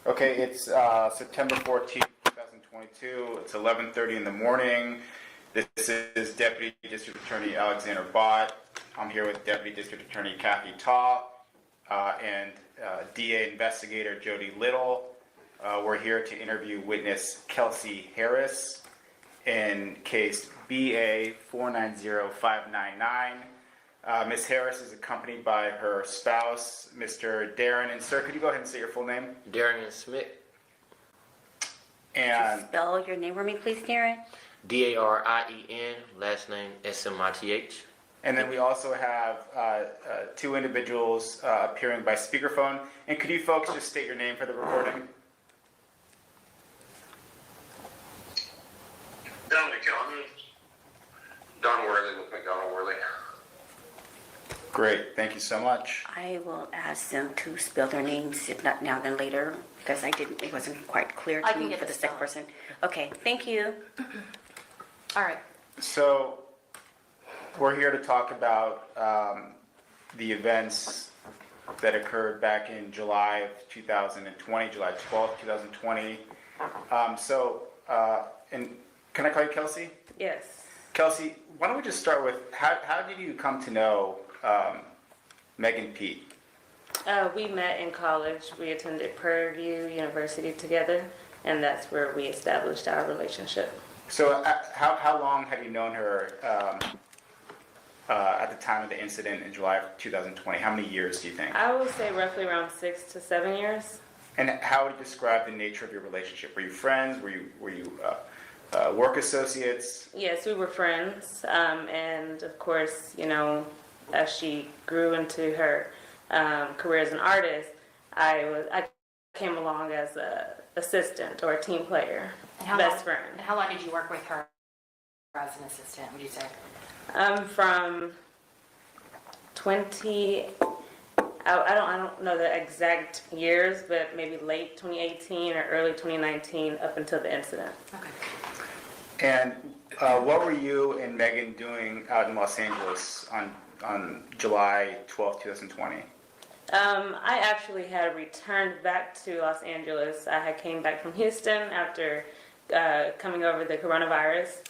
Okay, it's September 14th, 2022. It's 11:30 in the morning. This is Deputy District Attorney Alexander Bott. I'm here with Deputy District Attorney Kathy Taw and DA Investigator Jody Little. We're here to interview witness Kelsey Harris in case BA 490599. Ms. Harris is accompanied by her spouse, Mr. Darren. And sir, could you go ahead and say your full name? Darren Smith. And spell your name for me, please, Darren. Darien, last name Smith. and then we also have two individuals appearing by speakerphone. And could you folks just state your name for the recording? Dominic Conlon. Don Worley with McDonald Worley. Great, thank you so much. I will ask them to spell their names, if not now, then later, because it wasn't quite clear I to can me get for the the second person. Okay, thank you. All right. So we're here to talk about the events that occurred back in July of 2020, July 12th, 2020. And can I call you Kelsey? Yes. Kelsey, why don't we just start with how did you come to know Meg and Pete? We met in college. We attended Prairie View University together, and that's where we established our relationship. So how long have you known her at the time of the incident in July of 2020? How many years do you think? I would say roughly around 6 to 7 years. And how would you describe the nature of your relationship? Were you friends? Were you work associates? Yes, we were friends, and of course, you know, as she grew into her career as an artist, I came along as an assistant or a team player, best friend. And how long did you work with her as an assistant, would you say? From 20, I don't know the exact years, but maybe late 2018 or early 2019 up until the incident. Okay. And what were you and Megan doing out in Los Angeles on July 12th, 2020? I actually had returned back to Los Angeles. I had came back from Houston after coming over the coronavirus.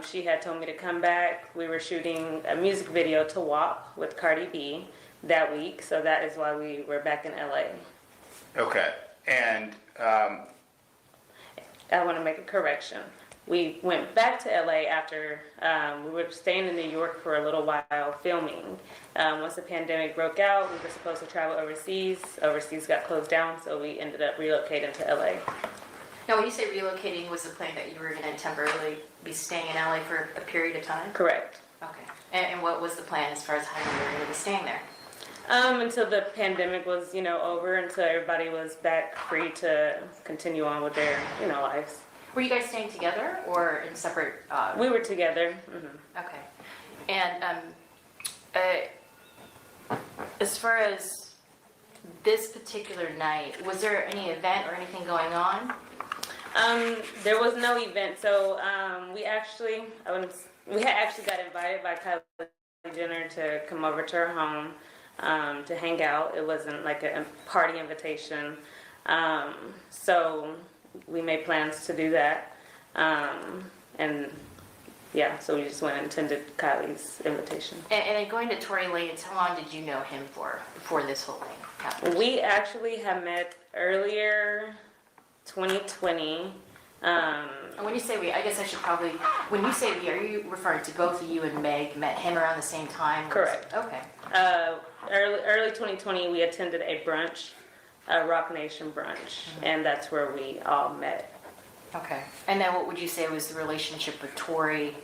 She had told me to come back. We were shooting a music video to WAP with Cardi B that week, so that is why we were back in LA. Okay, and I want to make a correction. We went back to LA after we were staying in New York for a little while filming. Once the pandemic broke out, we were supposed to travel overseas. Overseas got closed down, so we ended up relocating to LA. Now, when you say relocating, was the plan that you were going to temporarily be staying in LA for a period of time? Correct. Okay. And what was the plan as far as how you were going to be staying there? Until the pandemic was, over, until everybody was back free to continue on with their, lives. Were you guys staying together or in separate? We were together. Mm-hmm. Okay. And as far as this particular night, was there any event or anything going on? There was no event, so we had actually got invited by Kylie Jenner to come over to her home to hang out. It wasn't like a party invitation, so we made plans to do that, and yeah, so we just went and attended Kylie's invitation. And then going to Tory Lanez, how long did you know him for before this whole thing happened? We actually had met earlier 2020. And when you say we, I guess I should probably, when you say we, are you referring to both of you and Meg met him around the same time? Correct. Okay. Early 2020, we attended a brunch, a Rock Nation brunch, and that's where we all met. Okay. And then what would you say was the relationship with Tory,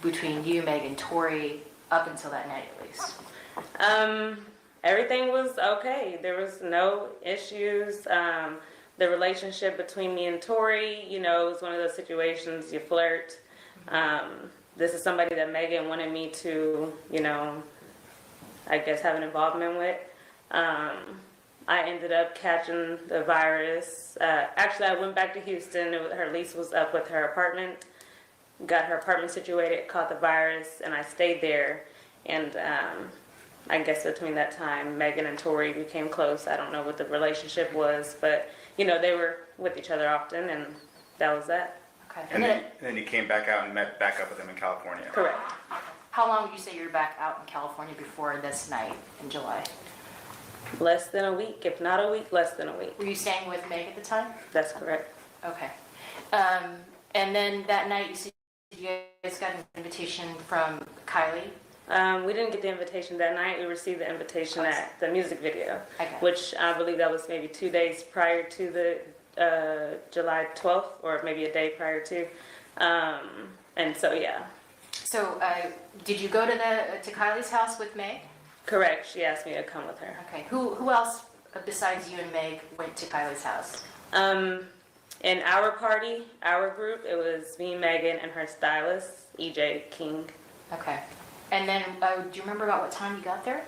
between you, Meg, and Tory, up until that night at least? Everything was okay. There was no issues. The relationship between me and Tory, it was one of those situations you flirt. This is somebody that Megan wanted me to, I guess have an involvement with. I ended up catching the virus. Actually, I went back to Houston. Her lease was up with her apartment. Got her apartment situated, caught the virus, and I stayed there. And I guess between that time, Megan and Tori became close. I don't know what the relationship was, but they were with each other often, and that was that. Okay. And then you came back out and met back up with him in California. Correct. How long would you say you were back out in California before this night in July? Less than a week, if not a week, less than a week. Were you staying with Meg at the time? That's correct. Okay. And then that night, you said you guys got an invitation from Kylie. We didn't get the invitation that night. We received the invitation at the music video, Okay. which I believe that was maybe 2 days prior to the July 12th, or maybe a day prior to. And so, yeah. So, did you go to Kylie's house with Meg? Correct. She asked me to come with her. Okay. Who else besides you and Meg went to Kylie's house? In our party, our group, it was me, Megan, and her stylist, EJ King. Okay. And then, do you remember about what time you got there?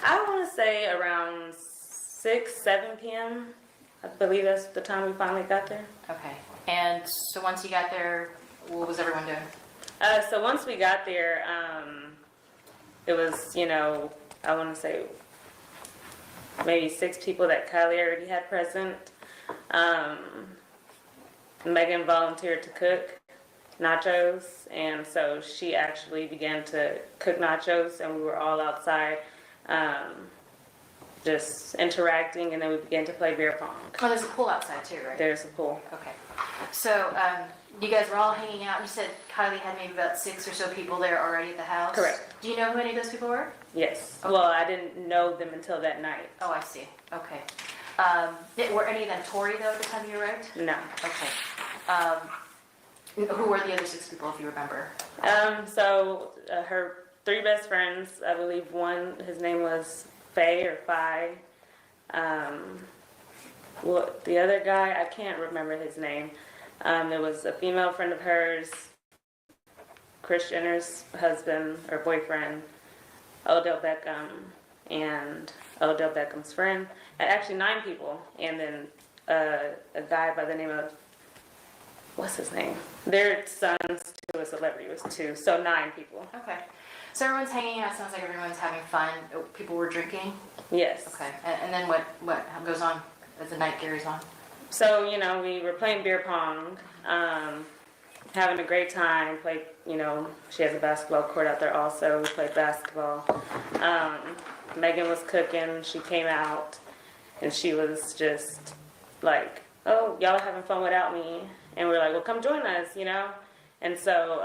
I want to say around 6, 7 p.m. I believe that's the time we finally got there. Okay. And so once you got there, what was everyone doing? So once we got there, it was, I want to say maybe 6 people that Kylie already had present. Megan volunteered to cook nachos, and so she actually began to cook nachos, and we were all outside just interacting, and then we began to play beer pong. Oh, there's a pool outside too, right? There's a pool. Okay. So, you guys were all hanging out. You said Kylie had maybe about 6 or so people there already at the house? Correct. Do you know who any of those people were? Yes. Okay. Well, I didn't know them until that night. Oh, I see. Okay. Were any of them Tory, though, at the time you arrived? No. Okay. Who were the other 6 people, if you remember? So her 3 best friends, I believe one, his name was Faye or Phi. Well, the other guy, I can't remember his name. There was a female friend of hers, Kris Jenner's husband or boyfriend, Odell Beckham, and Odell Beckham's friend. And actually 9 people. And then a guy by the name of, what's his name? Their sons to a celebrity was 2, so 9 people. Okay. So everyone's hanging out. Sounds like everyone's having fun. People were drinking? Yes. Okay. And then what goes on as the night carries on? So, we were playing beer pong, having a great time, played, she has a basketball court out there also, we played basketball. Megan was cooking, she came out, and she was just like, oh, y'all are having fun without me. And we were like, well, come join us, And so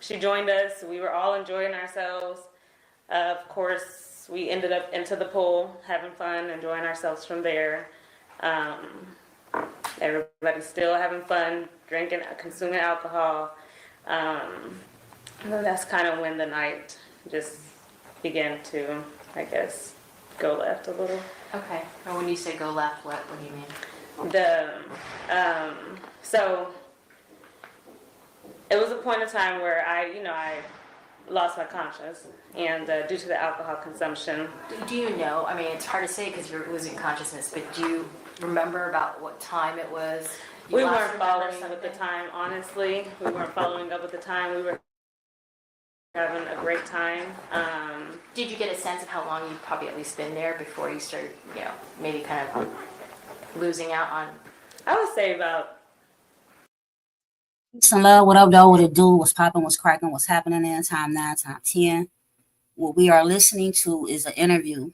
she joined us, we were all enjoying ourselves. Of course, we ended up into the pool, having fun, enjoying ourselves from there. Everybody's still having fun, drinking, consuming alcohol. And then that's kind of when the night just began to, I guess, go left a little. Okay. And when you say go left, what do you mean? So it was a point of time where I lost my conscience, and due to the alcohol consumption. Do you know? I mean, it's hard to say because you're losing consciousness, but do you remember about what time it was? We weren't following up with the time, honestly. We weren't following up with the time. We were having a great time. Did you get a sense of how long you'd probably at least been there before you started, maybe kind of losing out on? I would say about. Peace and love, what up, though? What it do? What's popping? What's cracking? What's happening in time 9, time 10? What we are listening to is an interview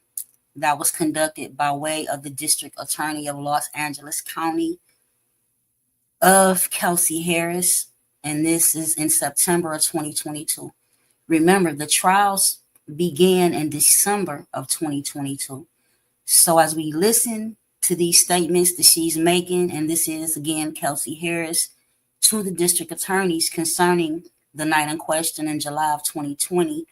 that was conducted by way of the District Attorney of Los Angeles County of Kelsey Harris, and this is in September of 2022. Remember, the trials began in December of 2022. So as we listen to these statements that she's making, and this is, again, Kelsey Harris, to the district attorneys concerning the night in question in July of 2020,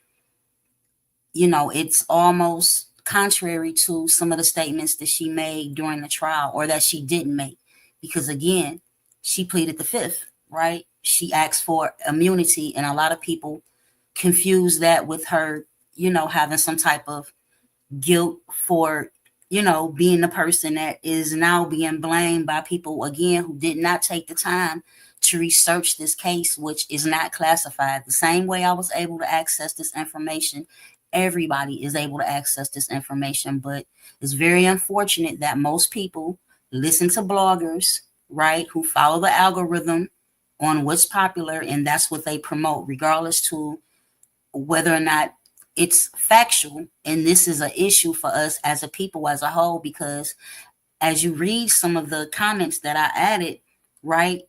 it's almost contrary to some of the statements that she made during the trial, or that she didn't make. Because again, she pleaded the 5th, right? She asked for immunity, and a lot of people confuse that with her, having some type of guilt for, being the person that is now being blamed by people, again, who did not take the time to research this case, which is not classified. The same way I was able to access this information everybody is able to access this information, but it's very unfortunate that most people listen to bloggers, right, who follow the algorithm on what's popular, and that's what they promote, regardless to whether or not it's factual. And this is an issue for us as a people as a whole, because as you read some of the comments that I added, right,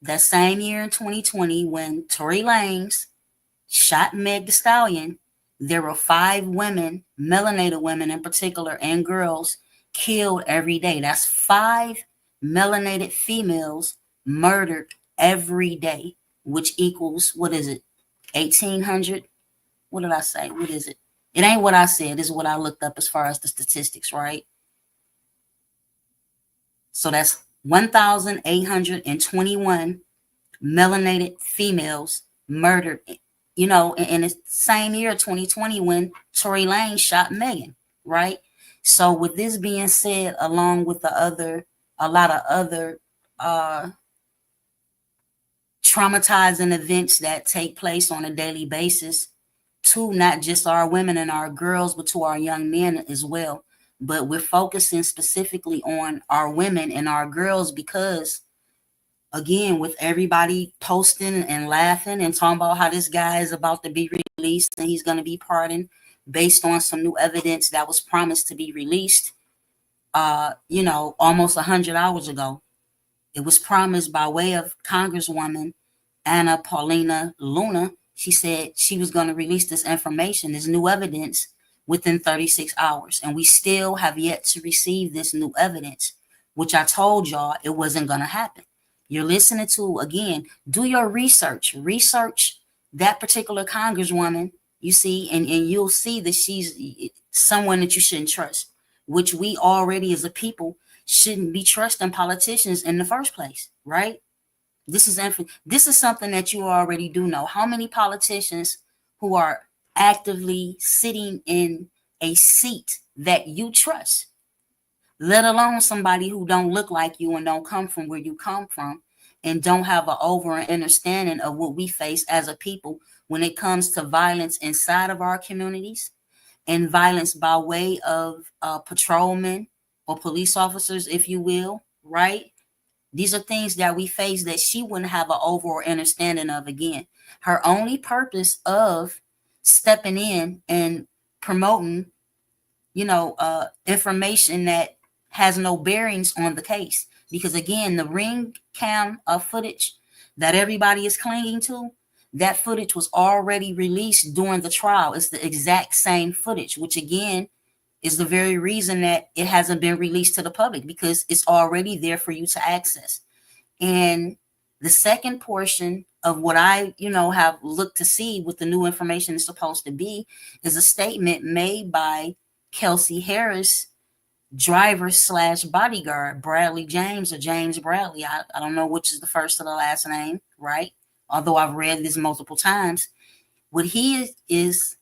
that same year in 2020, when Tory Lanez shot Meg Thee Stallion, there were 5 women, melanated women in particular, and girls killed every day. That's 5 melanated females murdered every day, which equals, what is it, 1,800? What did I say? What is it? It ain't what I said. It's what I looked up as far as the statistics, right? So that's 1,821 melanated females murdered, in the same year, 2020, when Tory Lanez shot Megan, right? So with this being said, along with a lot of other traumatizing events that take place on a daily basis, to not just our women and our girls, but to our young men as well. But we're focusing specifically on our women and our girls because, again, with everybody posting and laughing and talking about how this guy is about to be released and he's going to be pardoned based on some new evidence that was promised to be released, almost 100 hours ago. It was promised by way of Congresswoman Anna Paulina Luna. She said she was going to release this information, this new evidence, within 36 hours. And we still have yet to receive this new evidence, which I told y'all it wasn't going to happen. You're listening to, again, do your research. Research that particular Congresswoman, you see, and you'll see that she's someone that you shouldn't trust, which we already as a people shouldn't be trusting politicians in the first place, right? This is something that you already do know. How many politicians who are actively sitting in a seat that you trust, let alone somebody who don't look like you and don't come from where you come from and don't have an over understanding of what we face as a people when it comes to violence inside of our communities and violence by way of patrolmen or police officers, if you will, right? These are things that we face that she wouldn't have an overall understanding of. Again, her only purpose of stepping in and promoting, information that has no bearings on the case. Because again, the ring cam footage that everybody is clinging to, that footage was already released during the trial. It's the exact same footage, which again is the very reason that it hasn't been released to the public, because it's already there for you to access. And the second portion of what I, have looked to see what the new information is supposed to be is a statement made by Kelsey Harris, driver / bodyguard, Bradley James or James Bradley. I don't know which is the first or the last name, right? Although I've read this multiple times. What he is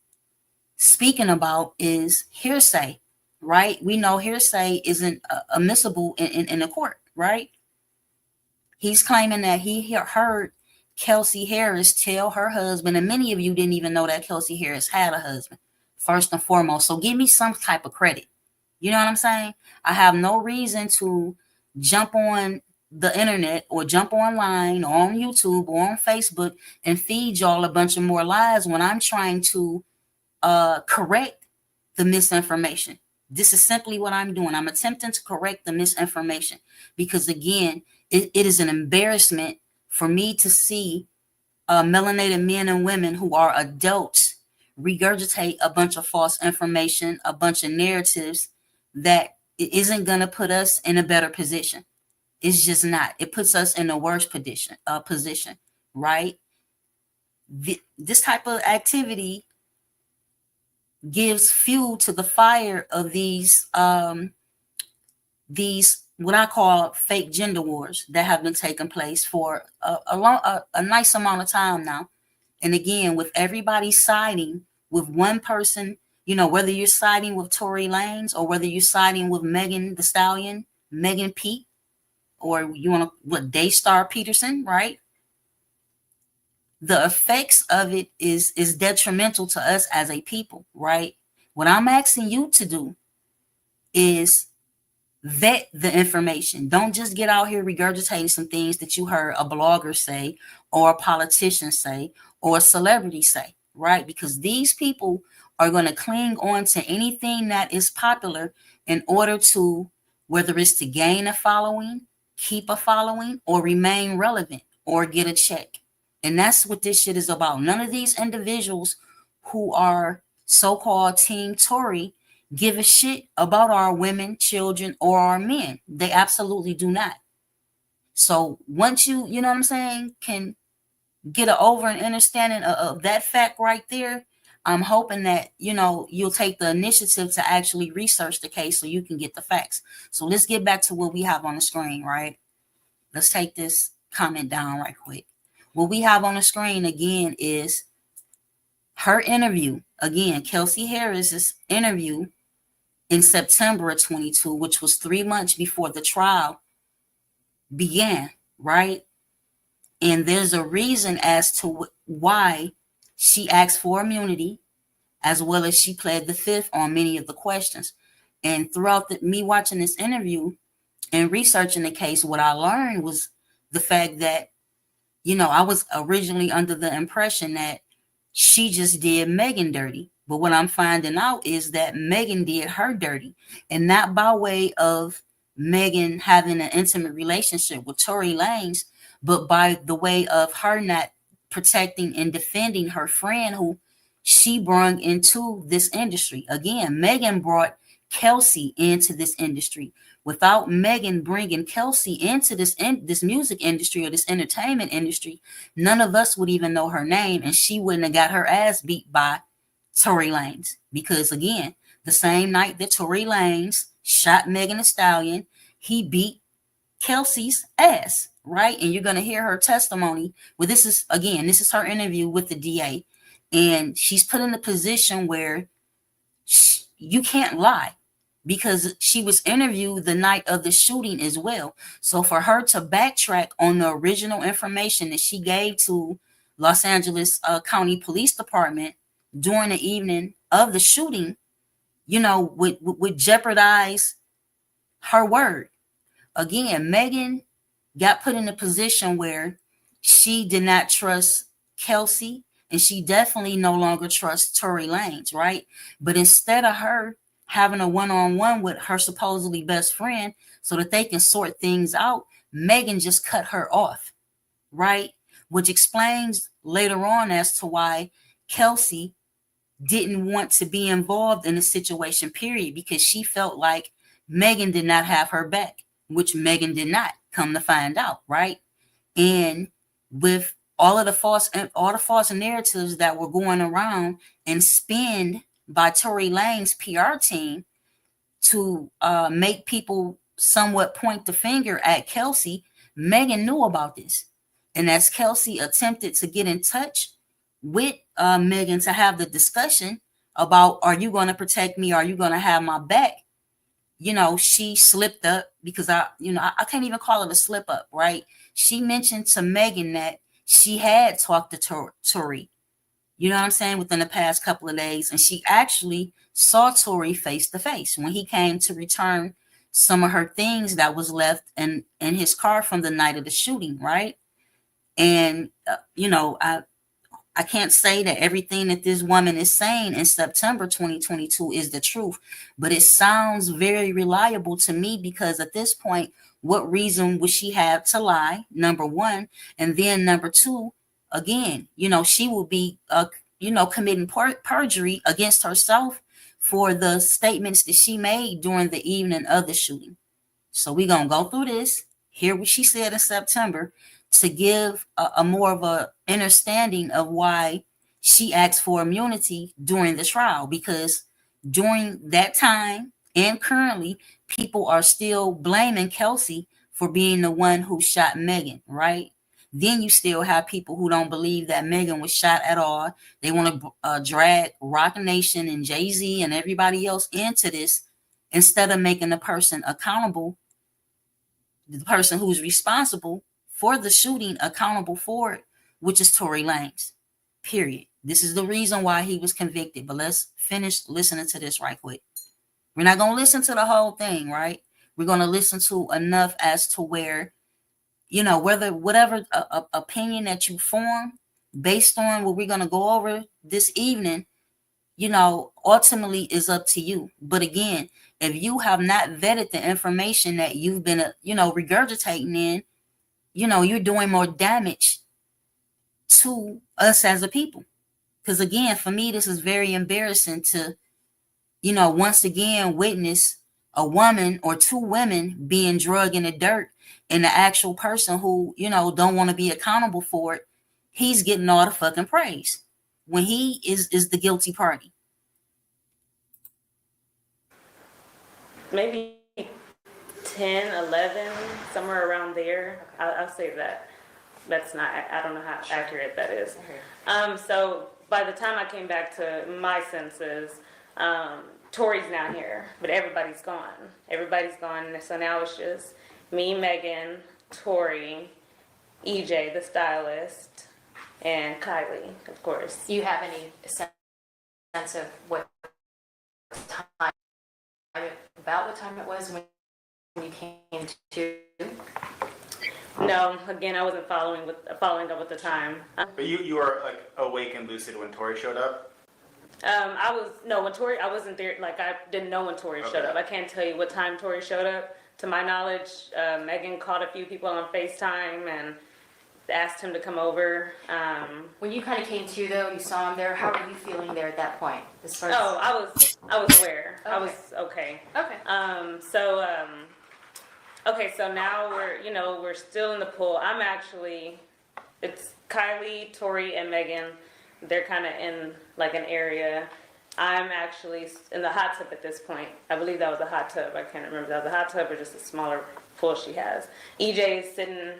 speaking about is hearsay, right? We know hearsay isn't admissible in the court, right? He's claiming that he heard Kelsey Harris tell her husband, and many of you didn't even know that Kelsey Harris had a husband, first and foremost. So give me some type of credit. You know what I'm saying? I have no reason to jump on the internet or jump online or on YouTube or on Facebook and feed y'all a bunch of more lies when I'm trying to correct the misinformation. This is simply what I'm doing. I'm attempting to correct the misinformation because, again, it is an embarrassment for me to see melanated men and women who are adults regurgitate a bunch of false information, a bunch of narratives that it isn't going to put us in a better position. It's just not. It puts us in a worse position, right? This type of activity gives fuel to the fire of these what I call fake gender wars that have been taking place for a nice amount of time now. And again, with everybody siding with one person, whether you're siding with Tory Lanez or whether you're siding with Megan Thee Stallion, Megan Pete, or you want to Daystar Peterson, right? The effects of it is detrimental to us as a people, right? What I'm asking you to do is vet the information. Don't just get out here regurgitating some things that you heard a blogger say or a politician say or a celebrity say, right? Because these people are going to cling on to anything that is popular in order to, whether it's to gain a following, keep a following, or remain relevant or get a check. And that's what this shit is about. None of these individuals who are so-called Team Tory give a shit about our women, children, or our men. They absolutely do not. So once you know what I'm saying, can get an over and understanding of that fact right there, I'm hoping that, you'll take the initiative to actually research the case so you can get the facts. So let's get back to what we have on the screen, right? Let's take this comment down right quick. What we have on the screen again is her interview. Again, Kelsey Harris's interview in September of 22, which was 3 months before the trial began, right? And there's a reason as to why she asked for immunity, as well as she pled the fifth on many of the questions. And throughout me watching this interview and researching the case, what I learned was the fact that, I was originally under the impression that she just did Megan dirty. But what I'm finding out is that Megan did her dirty, and not by way of Megan having an intimate relationship with Tory Lanez, but by the way of her not protecting and defending her friend who she brought into this industry. Again, Megan brought Kelsey into this industry. Without Megan bringing Kelsey into this music industry or this entertainment industry, none of us would even know her name, and she wouldn't have got her ass beat by Tory Lanez. Because again, the same night that Tory Lanez shot Megan Thee Stallion, he beat Kelsey's ass, right? And you're going to hear her testimony. Well, this is her interview with the DA, and she's put in a position where you can't lie, because she was interviewed the night of the shooting as well. So for her to backtrack on the original information that she gave to Los Angeles County Police Department during the evening of the shooting, would jeopardize her word. Again, Megan got put in a position where she did not trust Kelsey, and she definitely no longer trusts Tory Lanez, right? But instead of her having a one-on-one with her supposedly best friend so that they can sort things out, Megan just cut her off, right? Which explains later on as to why Kelsey didn't want to be involved in the situation, period, because she felt like Megan did not have her back, which Megan did not, come to find out, right? And with all the false narratives that were going around and spinned by Tory Lanez's PR team to make people somewhat point the finger at Kelsey, Megan knew about this. And as Kelsey attempted to get in touch with Megan to have the discussion about, are you going to protect me? Are you going to have my back? She slipped up, because I can't even call it a slip up, right? She mentioned to Megan that she had talked to Tory, you know what I'm saying, within the past couple of days. And she actually saw Tory face to face when he came to return some of her things that was left in his car from the night of the shooting, right? And, I can't say that everything that this woman is saying in September 2022 is the truth, but it sounds very reliable to me, because at this point, what reason would she have to lie? Number one. And then number two, again, she will be, committing perjury against herself for the statements that she made during the evening of the shooting. So we're going to go through this, hear what she said in September, to give a more of a understanding of why she asked for immunity during the trial. Because during that time and currently, people are still blaming Kelsey for being the one who shot Megan, right? Then you still have people who don't believe that Megan was shot at all. They want to drag Roc Nation and Jay-Z and everybody else into this, instead of making the person accountable, the person who's responsible for the shooting accountable for it, which is Tory Lanez, period. This is the reason why he was convicted. But let's finish listening to this right quick. We're not going to listen to the whole thing, right? We're going to listen to enough as to where, you know, whether whatever opinion that you form based on what we're going to go over this evening, you know, ultimately is up to you. But again, if you have not vetted the information that you've been, you know, regurgitating in, you know, you're doing more damage to us as a people. Because again, for me, this is very embarrassing to, you know, once again, witness a woman or two women being drugged in the dirt, and the actual person who, you know, don't want to be accountable for it, he's getting all the fucking praise when he is the guilty party. Maybe 10, 11, somewhere around there. I'll say that. That's not, I don't know how accurate that is. So by the time I came back to my senses, Tori's now here, but everybody's gone. Everybody's gone, so now it's just me, Megan, Tori, EJ, the stylist, and Kylie, of course. Do you have any sense of what time, about what time it was when you came to? No, again, I wasn't following up with the time. But you were like awake and lucid when Tori showed up? When Tori, I wasn't there, like I didn't know when Tori showed up. I can't tell you what time Tori showed up. To my knowledge, Megan called a few people on FaceTime and asked him to come over. When you kind of came to, though, you saw him there, how were you feeling there at that point? As far as... I was aware. Okay. I was okay. Okay. So now we're still in the pool. It's Kylie, Tori, and Megan. They're kind of in like an area. I'm actually in the hot tub at this point. I believe that was a hot tub. I can't remember if that was a hot tub or just a smaller pool she has. EJ is sitting,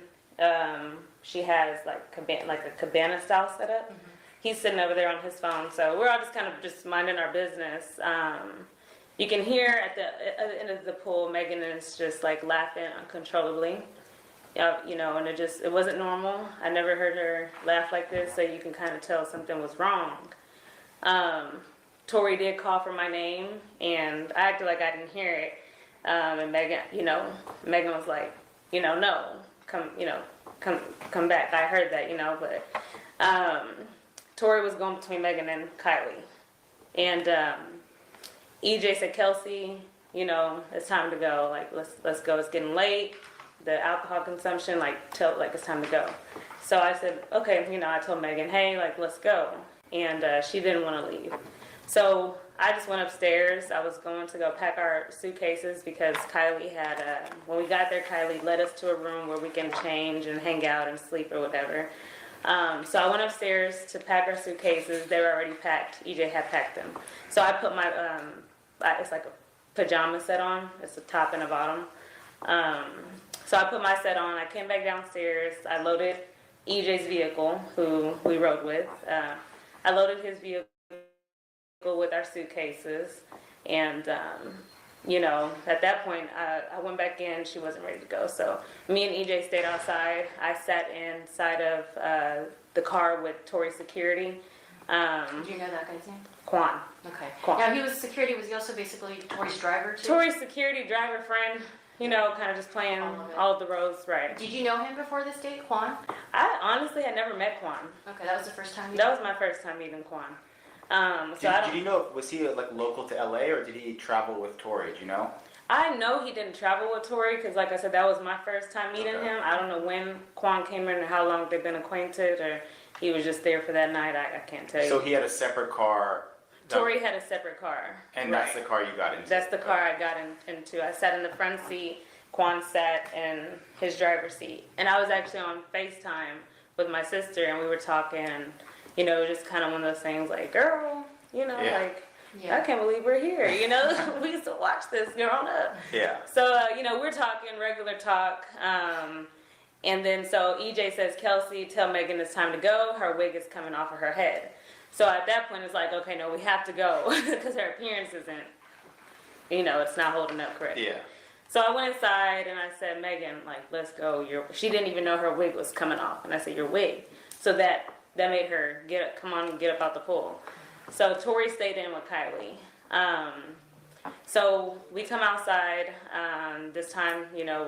she has like a cabana style setup. Mm-hmm. He's sitting over there on his phone. So we're all just kind of just minding our business. You can hear at the end of the pool, Megan is just like laughing uncontrollably. You know, and it wasn't normal. I never heard her laugh like this, so you can kind of tell something was wrong. Tori did call for my name, and I acted like I didn't hear it. And Megan was like, no, come back. I heard that, but Tori was going between Megan and Kylie. And EJ said, Kelsey, it's time to go. Like, let's go. It's getting late. The alcohol consumption, it's time to go. So I said, okay, I told Megan, hey, let's go. And she didn't want to leave. So I just went upstairs. I was going to go pack our suitcases because Kylie had, when we got there, Kylie led us to a room where we can change and hang out and sleep or whatever. So I went upstairs to pack our suitcases. They were already packed. EJ had packed them. So I put my, it's like a pajama set on. It's a top and a bottom. So I put my set on. I came back downstairs. I loaded EJ's vehicle, who we rode with. I loaded his vehicle with our suitcases. And, at that point, I went back in. She wasn't ready to go. So me and EJ stayed outside. I sat inside of the car with Tori's security. Did you know that guy's name? Quan. Okay. Quan. Now, he was security. Was he also basically Tori's driver, too? Tori's security driver friend. Kind of just playing all of the roles, right. Did you know him before this date, Quan? I honestly had never met Quan. Okay, that was the first time you... That was my first time meeting Quan. Did you know, was he local to LA or did he travel with Tori? Do you know? I know he didn't travel with Tori because, like I said, that was my first time meeting him. I don't know when Quan came in or how long they've been acquainted, or he was just there for that night. I can't tell you. So he had a separate car. Tori had a separate car. And that's the car you got into? That's the car I got into. I sat in the front seat. Quan sat in his driver's seat. And I was actually on FaceTime with my sister, and we were talking, just kind of one of those things like, girl, I can't believe we're here. We used to watch this growing up. Yeah. So, we're talking regular talk. And then so EJ says, Kelsey, tell Megan it's time to go. Her wig is coming off of her head. So at that point, it's like, okay, no, we have to go because her appearance isn't, it's not holding up correctly. Yeah. So I went inside and I said, Megan, let's go. She didn't even know her wig was coming off. And I said, your wig. So that that made her come on and get up out the pool. So Tori stayed in with Kylie. So we come outside. This time, you know,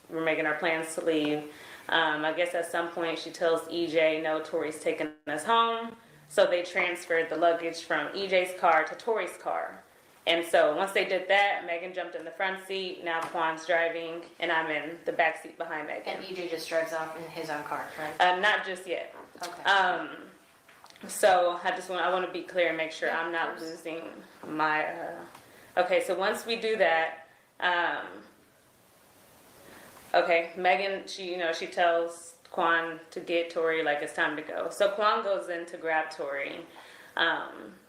we're making our plans to leave. I guess at some point she tells EJ, no, Tori's taking us home. So they transferred the luggage from EJ's car to Tori's car. And so once they did that, Megan jumped in the front seat. Now Quan's driving, and I'm in the back seat behind Megan. And EJ just drives off in his own car, right? Not just yet. Okay. So I want to be clear and make sure I'm not losing my. Okay, so once we do that, okay, Megan, she tells Quan to get Tori, like it's time to go. So Quan goes in to grab Tori.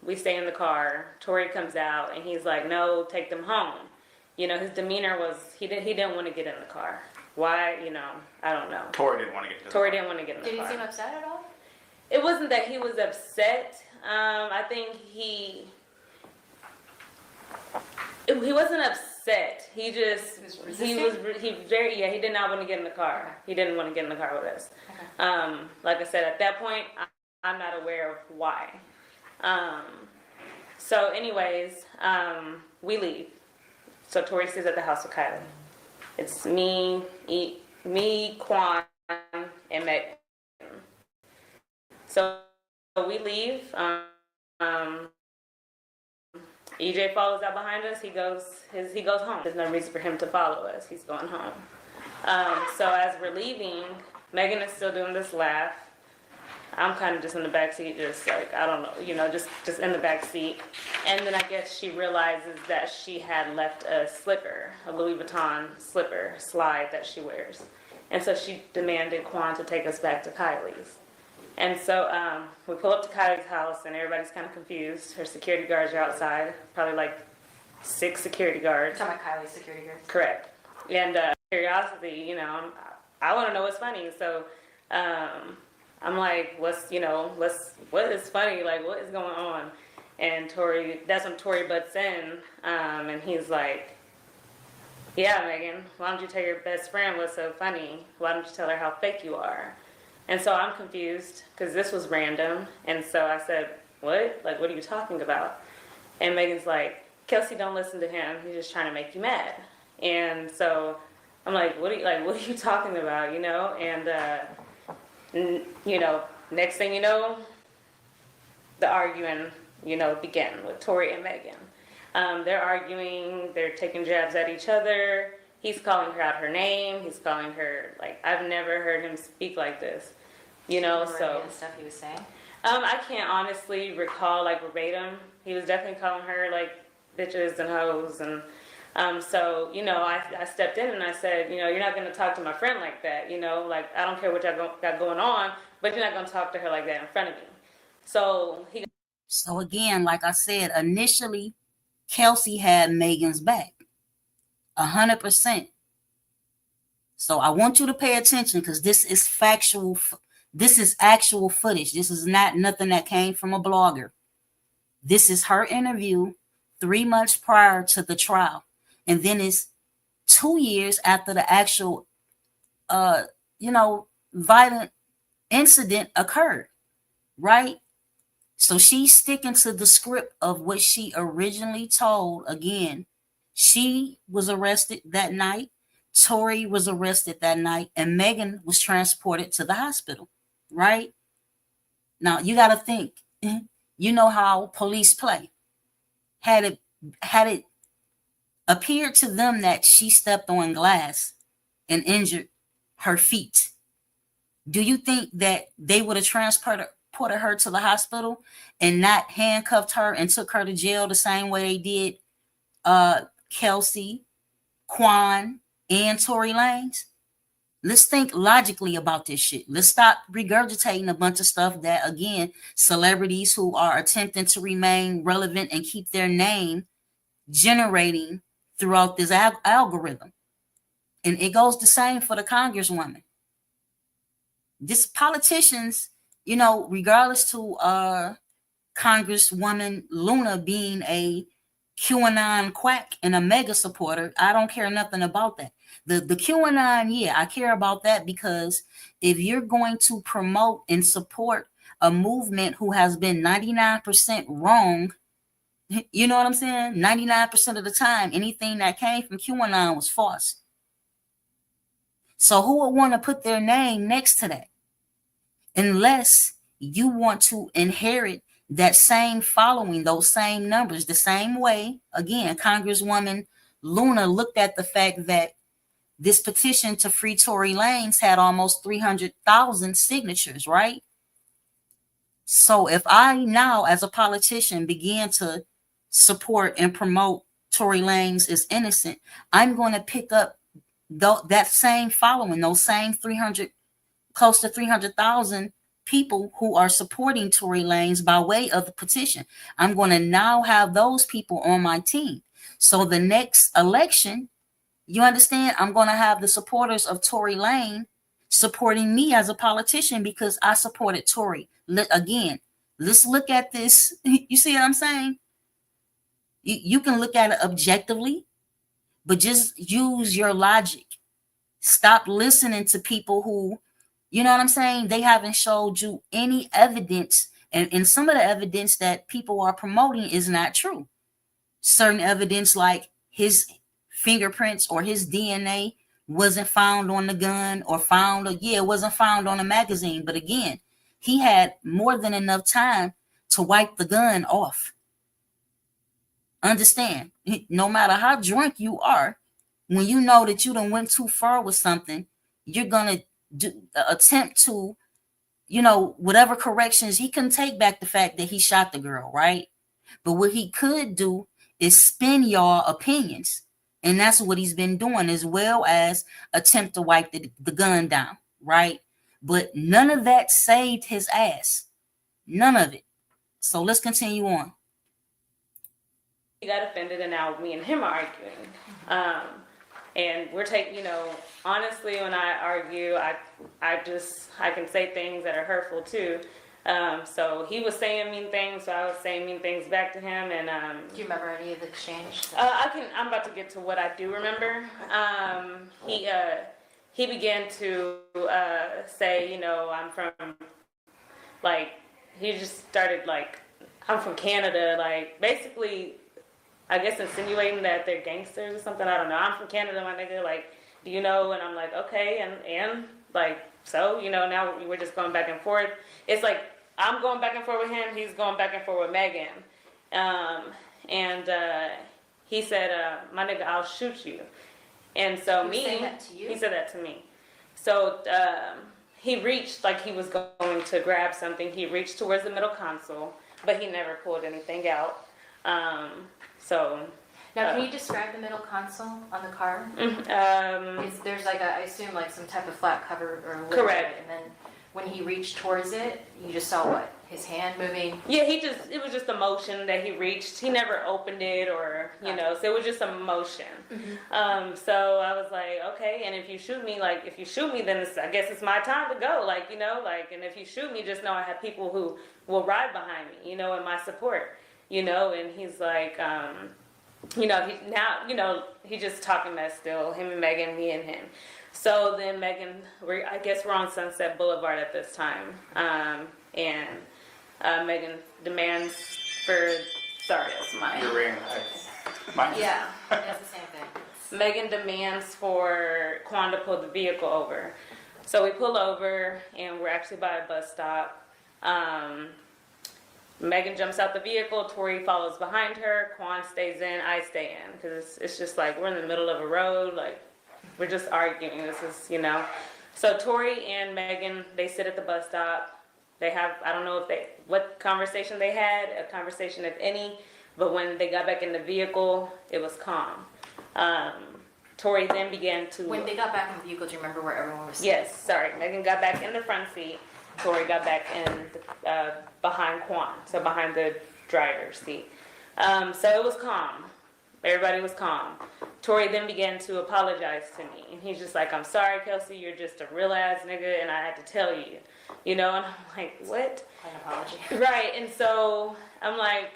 We stay in the car. Tori comes out and he's like, no, take them home. You know, his demeanor was, he didn't want to get in the car. Why? You know, I don't know. Tori didn't want to get to the Tori car. didn't want to get in the Did car. he seem upset at all? It wasn't that he was upset. I think he wasn't upset. He just he did not want to get in the car. He didn't want to get in the car with us. Okay. Like I said, at that point, I'm not aware of why. So anyways, we leave. So Tori stays at the house with Kylie. It's me, Quan, and Megan. So we leave. EJ follows out behind us. He goes home. There's no reason for him to follow us. He's going home. So as we're leaving, Megan is still doing this laugh. I'm kind of just in the back seat, just like, I don't know, you know, just in the back seat. And then I guess she realizes that she had left a slipper, a Louis Vuitton slide that she wears. And so she demanded Quan to take us back to Kylie's. And so we pull up to Kylie's house and everybody's kind of confused. Her security guards are outside, probably like 6 security guards. Talking about Kylie's security guards. Correct. And curiosity, you know, I want to know what's funny. So I'm like, what is funny? Like, what is going on? And that's when Tori butts in, and he's like, yeah, Megan, why don't you tell your best friend what's so funny? Why don't you tell her how fake you are? And so I'm confused because this was random. And so I said, what? Like, what are you talking about? And Megan's like, Kelsey, don't listen to him. He's just trying to make you mad. And so I'm like, what are you talking about? You know? And, you know, next thing you know, the arguing, you know, began with Tori and Megan. They're arguing, they're taking jabs at each other. He's calling her out her name. He's calling her, like, I've never heard him speak like this, you know, Remember so. any of the stuff he was saying? I can't honestly recall, like, verbatim. He was definitely calling her, like, bitches and hoes. And so, you know, I stepped in and I said, you know, you're not going to talk to my friend like that, you know, like, I don't care what y'all got going on, but you're not going to talk to her like that in front of me. So again, like I said, initially, Kelsey had Megan's back, 100%. So I want you to pay attention because this is factual. This is actual footage. This is not nothing that came from a blogger. This is her interview 3 months prior to the trial. And then it's 2 years after the actual, violent incident occurred, right? So she's sticking to the script of what she originally told. Again, she was arrested that night. Tori was arrested that night, and Megan was transported to the hospital, right? Now, you got to think, you know how police play. Had it appeared to them that she stepped on glass and injured her feet, do you think that they would have transported her to the hospital and not handcuffed her and took her to jail the same way they did Kelsey, Quan, and Tory Lanez? Let's think logically about this shit. Let's stop regurgitating a bunch of stuff that, again, celebrities who are attempting to remain relevant and keep their name generating throughout this algorithm. And it goes the same for the Congresswoman. This politicians, you know, regardless to Congresswoman Luna being a QAnon quack and a mega supporter, I don't care nothing about that. The QAnon, yeah, I care about that because if you're going to promote and support a movement who has been 99% wrong. You know what I'm saying? 99% of the time, anything that came from QAnon was false. So who would want to put their name next to that? Unless you want to inherit that same following, those same numbers, the same way, again, Congresswoman Luna looked at the fact that this petition to free Tory Lanez had almost 300,000 signatures, right? So if I now, as a politician, begin to support and promote Tory Lanez is innocent, I'm going to pick up that same following, those same 300, close to 300,000 people who are supporting Tory Lanez by way of the petition. I'm going to now have those people on my team. So the next election, you understand, I'm going to have the supporters of Tory Lanez supporting me as a politician because I supported Tory. Again, let's look at this. You see what I'm saying? You can look at it objectively, but just use your logic. Stop listening to people who, you know what I'm saying? They haven't showed you any evidence. And some of the evidence that people are promoting is not true. Certain evidence like his fingerprints or his DNA wasn't found on the gun or it wasn't found on a magazine. But again, he had more than enough time to wipe the gun off. Understand, no matter how drunk you are, when you know that you done went too far with something, you're going to attempt to, whatever corrections. He couldn't take back the fact that he shot the girl, right? But what he could do is spin y'all opinions. And that's what he's been doing, as well as attempt to wipe the gun down, right? But none of that saved his ass. None of it. So let's continue on. He got offended, and now me and him are arguing. And we're taking, honestly, when I argue, I can say things that are hurtful too. So he was saying mean things, so I was saying mean things back to him. And Do you remember any of the exchange? I'm about to get to what I do remember. He began to say, I'm from, he just started I'm from Canada, basically, I guess insinuating that they're gangsters or something. I don't know. I'm from Canada, my nigga. Do you know? And I'm like, okay. And so, now we're just going back and forth. It's I'm going back and forth with him. He's going back and forth with Megan. He said, my nigga, I'll shoot you. And so He said that to you? He said that to me. So, he reached, he was going to grab something. He reached towards the middle console, but he never pulled anything out. Now, can you describe the middle console on the car? There's I assume some type of flat cover or lid. Correct. And then when he reached towards it, you just saw what? His hand moving? Yeah, it was just a motion that he reached. He never opened it or, so it was just a motion. Mm-hmm. So I was like, okay, and if you shoot me, then I guess it's my time to go, and if you shoot me, just know I have people who will ride behind me, in my support, and he's like, he's just talking mess still, him and Megan, me and him. So then Megan, I guess we're on Sunset Boulevard at this time, and Megan demands for, sorry, that's mine. Your ring. Mine. Yeah, it's the same thing. Megan demands for Quan to pull the vehicle over. So we pull over, and we're actually by a bus stop. Megan jumps out the vehicle, Tori follows behind her, Quan stays in, I stay in. Because it's just we're in the middle of a road, we're just arguing. This is, So Tori and Megan, they sit at the bus stop. They have, I don't know what conversation they had, a conversation if any, but when they got back in the vehicle, it was calm. Tori then began to... When they got back in the vehicle, do you remember where everyone was sitting? Yes, sorry. Megan got back in the front seat. Tori got back in behind Quan, so behind the driver's seat. So it was calm. Everybody was calm. Tori then began to apologize to me. And he's just like, I'm sorry, Kelsey, you're just a real ass nigga, and I had to tell you. And I'm like, what? An apology. Right, and so I'm like,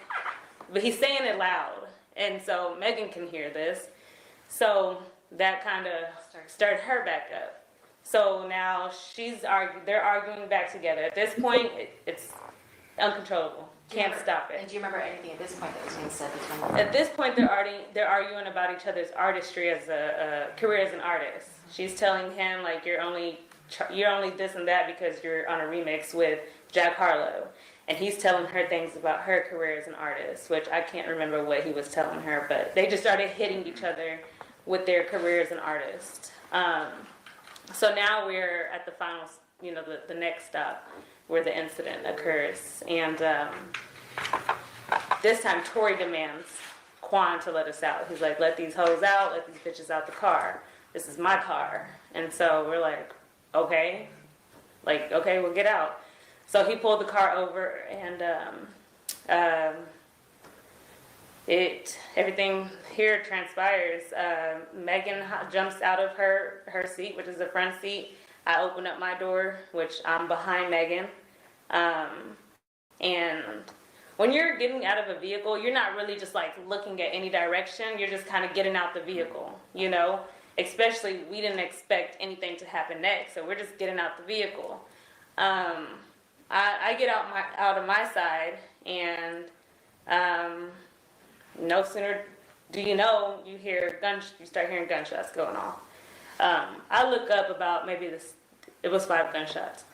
but he's saying it loud. And so Megan can hear this. So that kind of stirred her back up. So now they're arguing back together. At this point, it's uncontrollable. Can't stop And it. do you remember anything at this point that was being said between them? At this point, they're arguing about each other's artistry as a career as an artist. She's telling him like you're only this and that because you're on a remix with Jack Harlow, and he's telling her things about her career as an artist, which I can't remember what he was telling her, but they just started hitting each other with their career as an artist. So now we're at the final, the next stop where the incident occurs. And this time Tory demands Quan to let us out. He's like, let these hoes out, let these bitches out the car. This is my car. And so we're like, okay. Okay, we'll get out. So he pulled the car over and everything here transpires. Megan jumps out of her seat, which is the front seat. I open up my door, which I'm behind Megan. And when you're getting out of a vehicle, you're not really just like looking at any direction. You're just kind of getting out the vehicle, Especially we didn't expect anything to happen next, so we're just getting out the vehicle. I get out of my side, and no sooner do you know, you start hearing gunshots going off. I look up about it was 5 gunshots.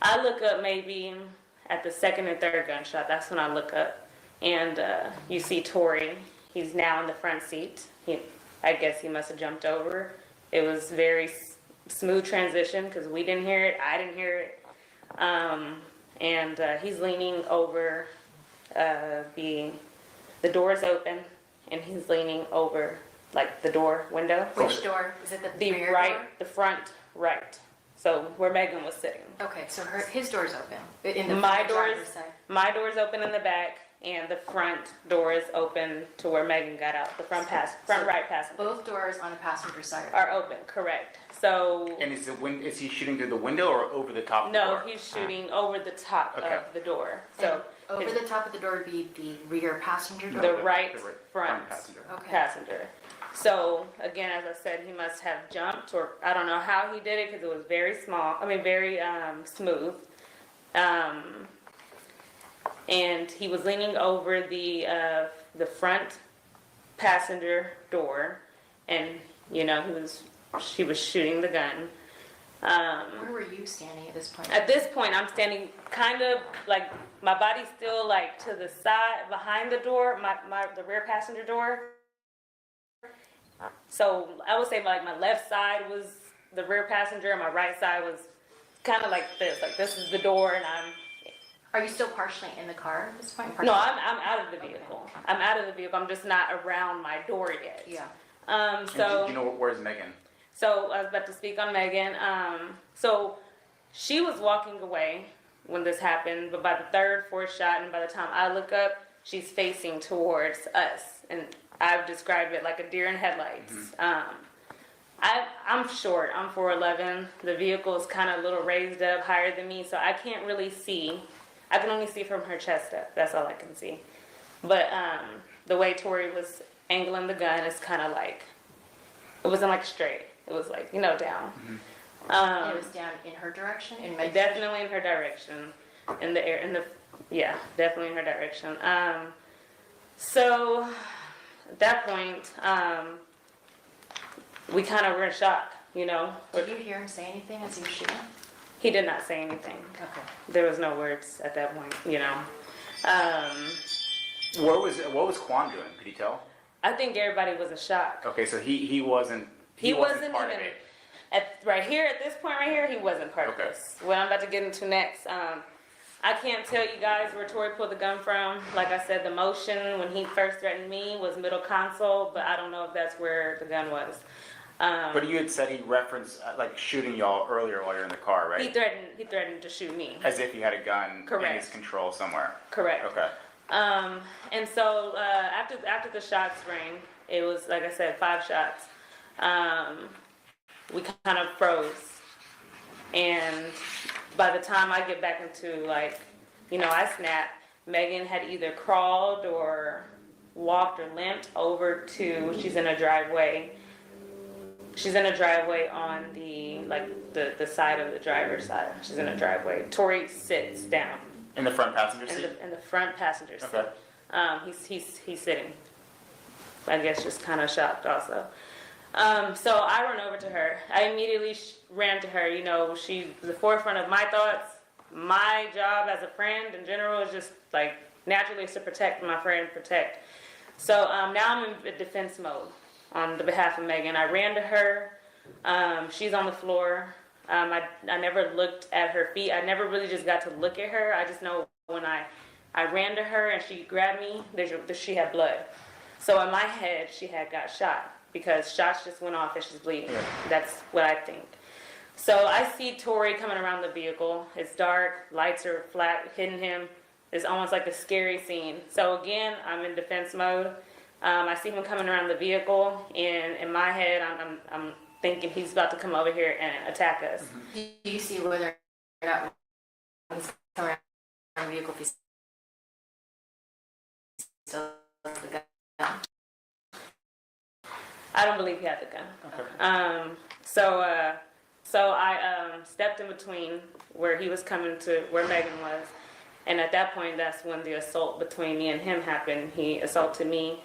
I look up maybe at the second and third gunshot. That's when I look up, and you see Tory. He's now in the front seat. I guess he must have jumped over. It was very smooth transition because we didn't hear it. I didn't hear it. And he's leaning over the door's open, and he's leaning over like the window. Which door? Is it the rear right, door? the front right. So where Megan was sitting. Okay, so his door's open. In the My driver's side. My door's open in the back, and the front door is open to where Megan got out. The front right passenger Both doors on the passenger side. are open. Correct. So And is he shooting through the window or over the top of the no, door? he's shooting over the top Okay. of the door. So Over the top of the door would be the rear passenger door? the the right right front passenger. Okay. passenger. So again, as I said, he must have jumped, or I don't know how he did it because it was very very smooth. And he was leaning over the front passenger door, and she was shooting the gun. Where were you standing at this point? At this point, I'm standing kind of like my body's still like to the side behind the door, the rear passenger door. So I would say like my left side was the rear passenger, and my right side was kind of like this. Like this is the door, and Are you still partially in the car at this point? I'm out of the vehicle. Okay. I'm out of the vehicle. I'm just not around my door yet. Yeah. And So. do you know where's Megan? So I was about to speak on Megan. So she was walking away when this happened, but by the third, fourth shot, and by the time I look up, she's facing towards us, and I've described it like a deer in headlights. I'm short. I'm 4'11". The vehicle is kind of a little raised up, higher than me, so I can't really see. I can only see from her chest up. That's all I can see. But the way Tori was angling the gun is kind of like, it wasn't like straight. It was like, down. It was down in her direction? Definitely in her direction. Definitely in her direction. So at that point, we kind of were in shock, Did you hear him say anything as he was shooting? He did not say anything. Okay. There was no words at that point, What was Quan doing? Could you tell? I think everybody was in shock. Okay, so he wasn't. He wasn't part even of it. at this point right here. He wasn't part of Okay. this. What I'm about to get into next, I can't tell you guys where Tori pulled the gun from. Like I said, the motion when he first threatened me was middle console, but I don't know if that's where the gun was. But you had said he referenced like shooting y'all earlier while you're in the car, right? He threatened to shoot me. As if he had a gun in Correct. his control somewhere. Correct. Okay. And so after the shots rang, it was like I said, 5 shots. We kind of froze, and by the time I get back into I snapped. Megan had either crawled or walked or limped over to. She's in a driveway. She's in a driveway on the side of the driver's side. She's in a driveway. Tori sits down In the front passenger in seat? the front passenger seat. Okay. He's sitting. I guess just kind of shocked also. So I run over to her. I immediately ran to her. You know, she's the forefront of my thoughts. My job as a friend in general is just like naturally is to protect my friend, protect. So now I'm in defense mode on the behalf of Megan. I ran to her. She's on the floor. I never looked at her feet. I never really just got to look at her. I just know when I ran to her and she grabbed me, she had blood. So in my head, she had got shot because shots just went off and she's bleeding. Yeah. That's what I think. So I see Tori coming around the vehicle. It's dark, lights are flat, hitting him. It's almost like a scary scene. So again, I'm in defense mode. I see him coming around the vehicle, and in my head, I'm thinking he's about to come over here and attack us. Do you see whether or not when he's coming around the vehicle, if he's still has the gun? I don't believe he had the gun. Okay. So I stepped in between where he was coming to where Megan was, and at that point, that's when the assault between me and him happened. He assaulted me.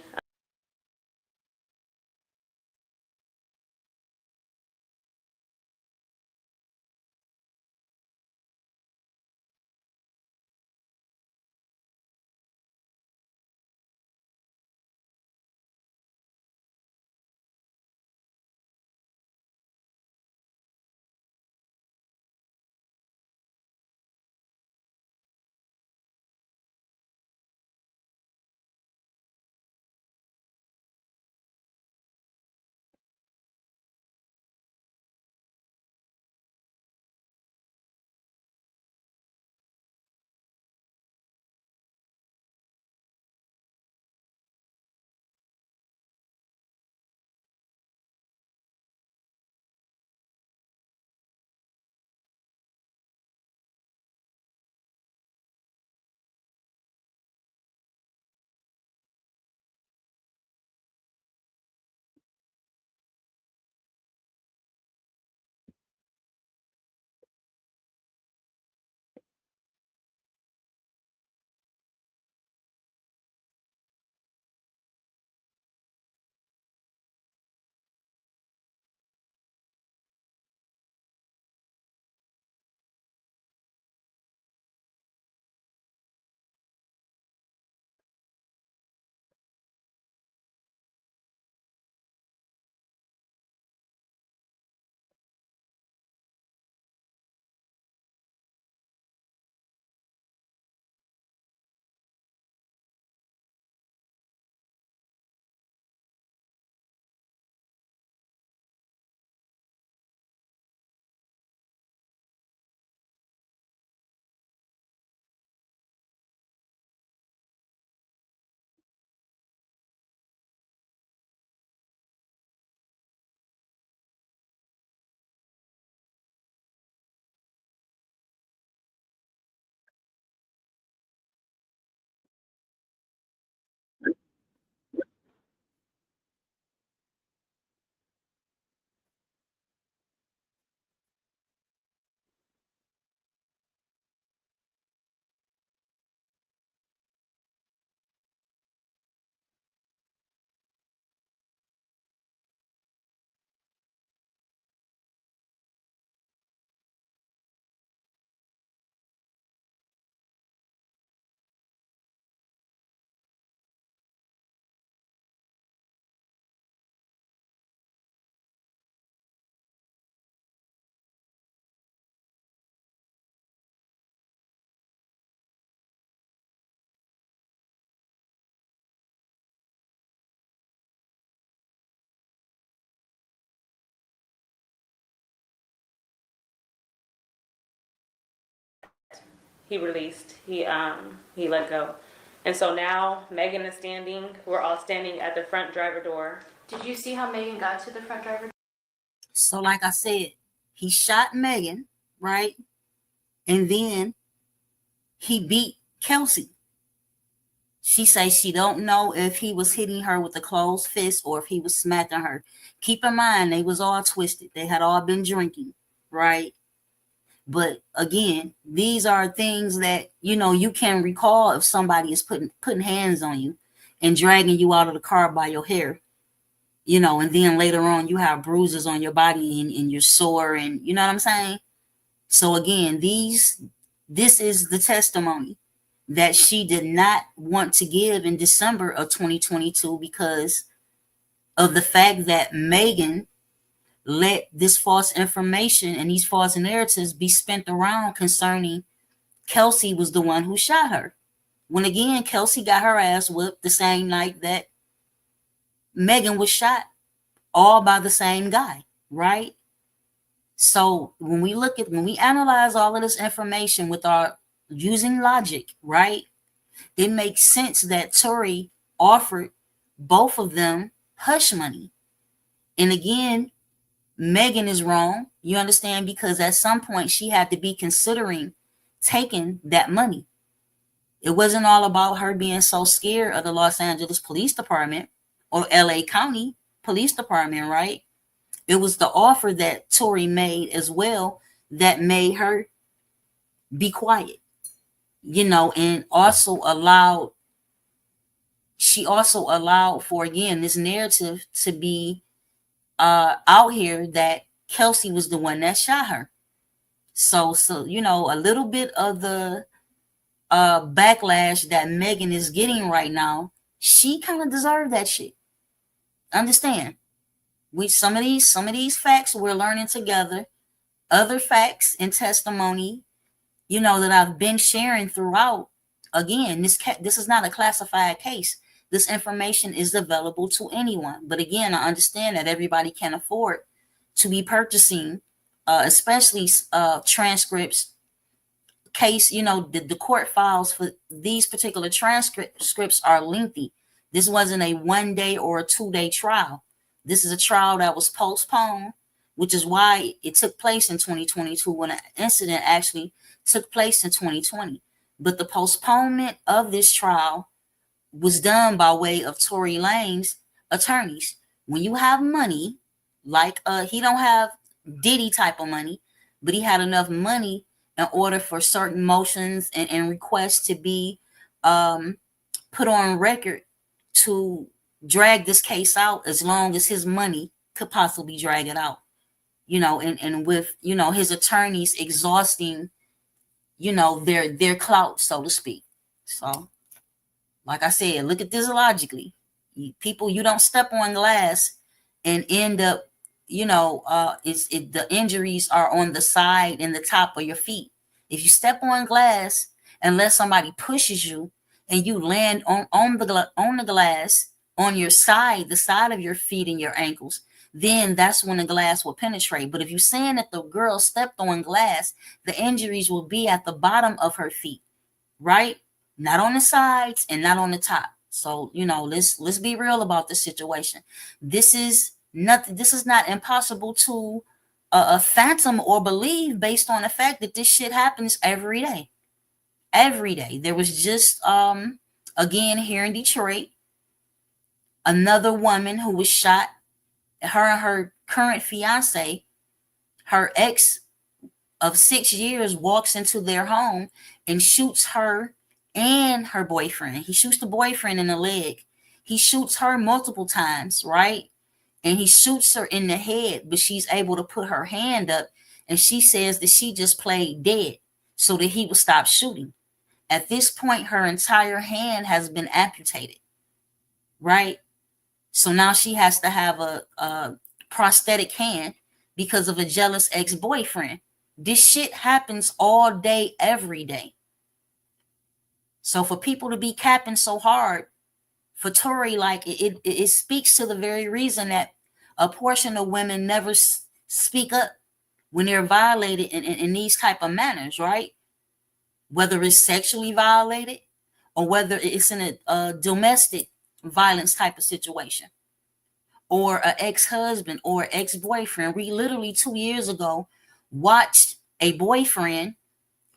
He released. He let go. And so now Megan is standing. We're all standing at the front driver door. Did you see how Megan got to the front driver? So, like I said, he shot Megan, right? And then he beat Kelsey. She says she don't know if he was hitting her with a closed fist or if he was smacking her. Keep in mind, they was all twisted. They had all been drinking, right? But again, these are things that, you know, you can recall if somebody is putting hands on you and dragging you out of the car by your hair, you know, and then later on you have bruises on your body and you're sore, and you know what I'm saying? So again, this is the testimony that she did not want to give in December of 2022 because of the fact that Megan let this false information and these false narratives be spent around concerning Kelsey was the one who shot her. When again, Kelsey got her ass whipped the same night that Megan was shot, all by the same guy, right? So when we analyze all of this information with our using logic, right? It makes sense that Tory offered both of them hush money. And again, Megan is wrong. You understand? Because at some point she had to be considering taking that money. It wasn't all about her being so scared of the Los Angeles Police Department or LA County Police Department, right? It was the offer that Tory made as well that made her be quiet, you know, and she also allowed for, again, this narrative to be out here that Kelsey was the one that shot her. So you know, a little bit of the backlash that Megan is getting right now, she kind of deserved that shit. Understand? Some of these facts we're learning together, other facts and testimony, you know, that I've been sharing throughout. Again, this is not a classified case. This information is available to anyone. But again, I understand that everybody can't afford to be purchasing, especially transcripts. Case, you know, the court files for these particular transcripts are lengthy. This wasn't a 1 day or a 2 day trial. This is a trial that was postponed, which is why it took place in 2022 when an incident actually took place in 2020. But the postponement of this trial was done by way of Tory Lanez's attorneys. When you have money, like he don't have Diddy type of money, but he had enough money in order for certain motions and requests to be put on record to drag this case out as long as his money could possibly drag it out, you know, and with, you know, his attorneys exhausting, you know, their clout, so to speak. So, like I said, look at this logically. People, you don't step on glass and end up, you know, the injuries are on the side and the top of your feet. If you step on glass, unless somebody pushes you and you land on the glass on your side, the side of your feet and your ankles, then that's when the glass will penetrate. But if you're saying that the girl stepped on glass, the injuries will be at the bottom of her feet, right? Not on the sides and not on the top. So, you know, let's be real about this situation. This is not impossible to phantom or believe based on the fact that this shit happens every day. Every day. There was just again here in Detroit, another woman who was shot. Her and her current fiance, her ex of 6 years, walks into their home and shoots her and her boyfriend. He shoots the boyfriend in the leg. He shoots her multiple times, right? And he shoots her in the head, but she's able to put her hand up, and she says that she just played dead so that he would stop shooting. At this point, her entire hand has been amputated, right? So now she has to have a prosthetic hand because of a jealous ex-boyfriend. This shit happens all day, every day. So for people to be capping so hard for Tory, like it speaks to the very reason that a portion of women never speak up when they're violated in these type of manners, right? Whether it's sexually violated or whether it's in a domestic violence type of situation, or an ex-husband or ex-boyfriend. We literally 2 years ago watched a boyfriend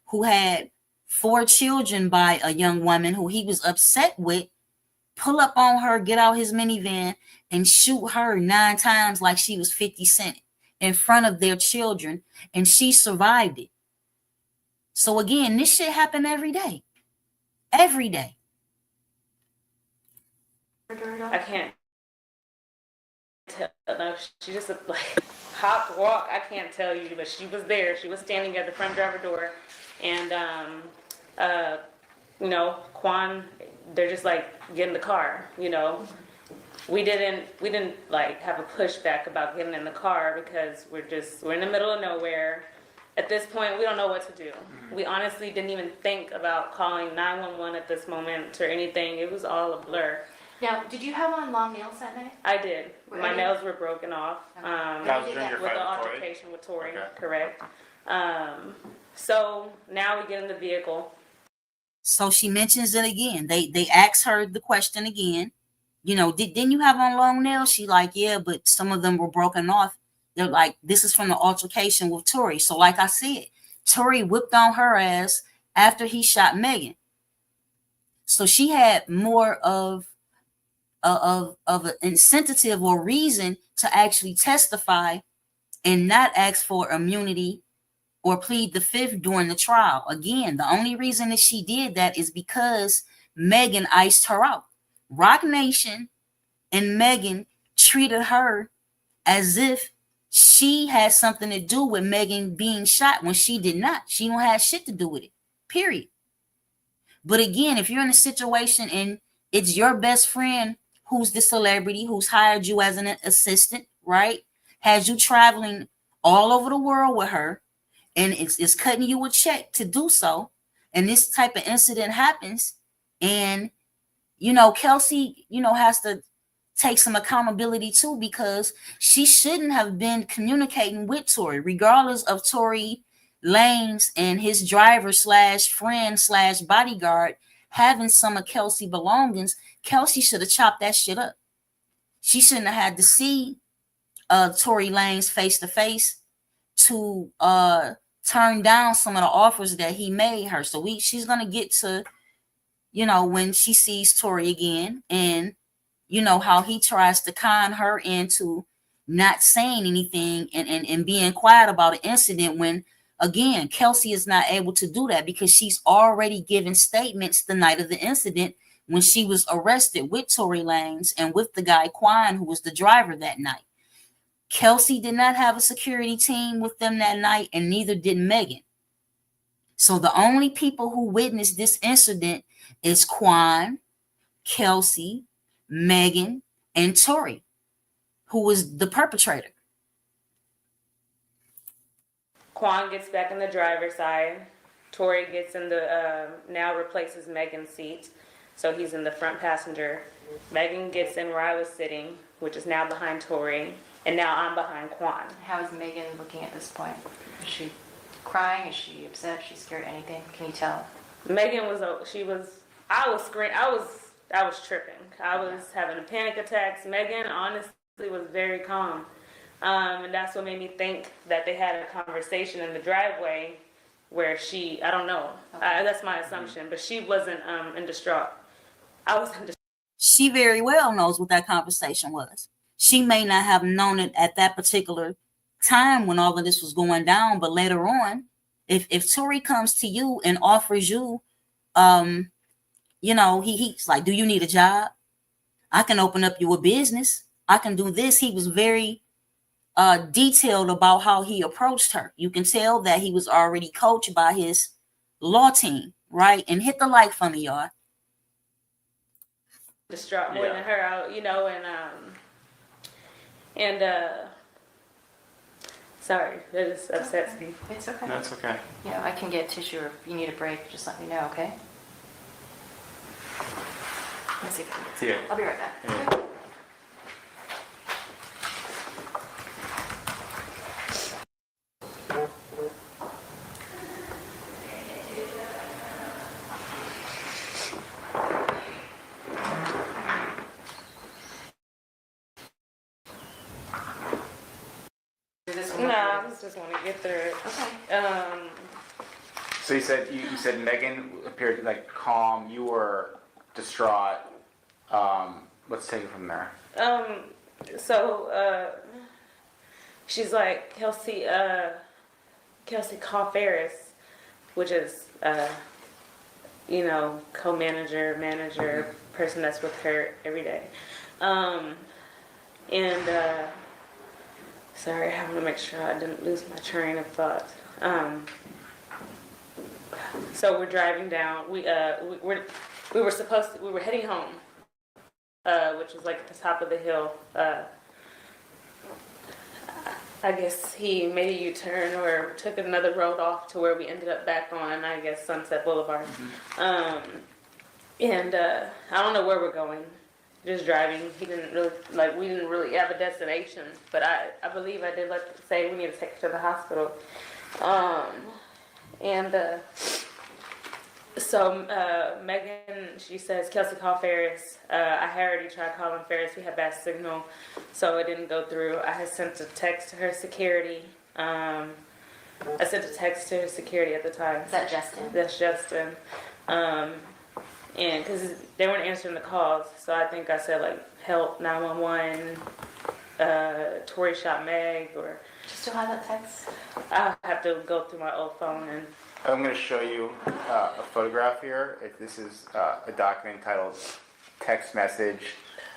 who had 4 children by a young woman who he was upset with, pull up on her, get out his minivan, and shoot her 9 times like she was 50 Cent in front of their children, and she survived it. So again, this shit happen every day. Every day. I can't tell. No, she just like hop, walk. I can't tell you, but she was there. She was standing at the front driver door, and you know, Quan. They're just like, get in the car. You know, we didn't like have a pushback about getting in the car because we're in the middle of nowhere. At this point, we don't know what to do. We honestly didn't even think about calling 911 at this moment or anything. It was all a blur. Now, did you have on long nails that night? I did. Were My any- nails were broken off. That was during your With fight the with Tory? altercation with Tory, Okay. correct. So now we get in the vehicle. So she mentions it again. They ask her the question again. You know, didn't you have on long nails? She like, yeah, but some of them were broken off. They're like, this is from the altercation with Tory. So like I said, Tory whipped on her ass after he shot Megan. So she had more of an incentive or reason to actually testify and not ask for immunity or plead the fifth during the trial. Again, the only reason that she did that is because Megan iced her out. Rock Nation and Megan treated her as if she had something to do with Megan being shot when she did not. She don't have shit to do with it, period. But again, if you're in a situation and it's your best friend who's the celebrity who's hired you as an assistant, right? Has you traveling all over the world with her, and it's cutting you a check to do so, and this type of incident happens, and you know, Kelsey, you know, has to take some accountability too, because she shouldn't have been communicating with Tory, regardless of Tory Lanez and his driver slash friend slash bodyguard having some of Kelsey belongings. Kelsey should have chopped that shit up. She shouldn't have had to see Tory Lanez face to face to turn down some of the offers that he made her. So she's gonna get to, you know, when she sees Tory again, and you know how he tries to con her into not saying anything and being quiet about an incident, when again Kelsey is not able to do that because she's already given statements the night of the incident when she was arrested with Tory Lanez and with the guy Quan, who was the driver that night. Kelsey did not have a security team with them that night, and neither did Megan. So the only people who witnessed this incident is Quan, Kelsey, Megan, and Tory, who was the perpetrator. Quan gets back in the driver's side. Tory gets in the, now replaces Megan's seat. So he's in the front passenger. Megan gets in where I was sitting, which is now behind Tory. And now I'm behind Quan. How is Megan looking at this point? Is she crying? Is she upset? Is she scared? Anything? Can you tell? Megan was, I was screaming, I was tripping. I was having panic attacks. Megan honestly was very calm. And that's what made me think that they had a conversation in the driveway where I don't know. Okay. That's my assumption, but she wasn't in distraught. I was in distraught. She very well knows what that conversation was. She may not have known it at that particular time when all of this was going down, but later on, if Tory comes to you and offers you, you know, he's like, do you need a job? I can open up you a business. I can do this. He was very detailed about how he approached her. You can tell that he was already coached by his law team, right? And hit the like for me, y'all. Distraught more than her, you know, and sorry, that just upsets me. It's okay. That's okay. You know, I can get tissue, or if you need a break, just let me know, okay? Let's see if I can get See ya. I'll be right back. Yeah. This one. No, I just want to get through it. Okay. So you said Megan appeared like calm. You were distraught. Let's take it from there. So she's like, Kelsey, call Ferris, which is, co-manager, manager, person that's with her every day. Sorry, I want to make sure I didn't lose my train of thought. So we're driving down. We were heading home, which was like at the top of the hill. I guess he made a U-turn or took another road off to where we ended up back on, I guess, Sunset Boulevard. I don't know where we're going. Just driving. We didn't really have a destination, but I believe I did say we need to take her to the hospital. So Megan, she says, Kelsey, call Ferris. I had already tried calling Ferris. We had bad signal, so it didn't go through. I had sent a text to her security. I sent a text to her security at the time. Is that Justin? That's Justin. And because they weren't answering the calls, so I think I said like help 911. Tori shot Meg, or Do you still have that text? I'll have to go through my old phone and. I'm going to show you a photograph here. This is a document titled Text Message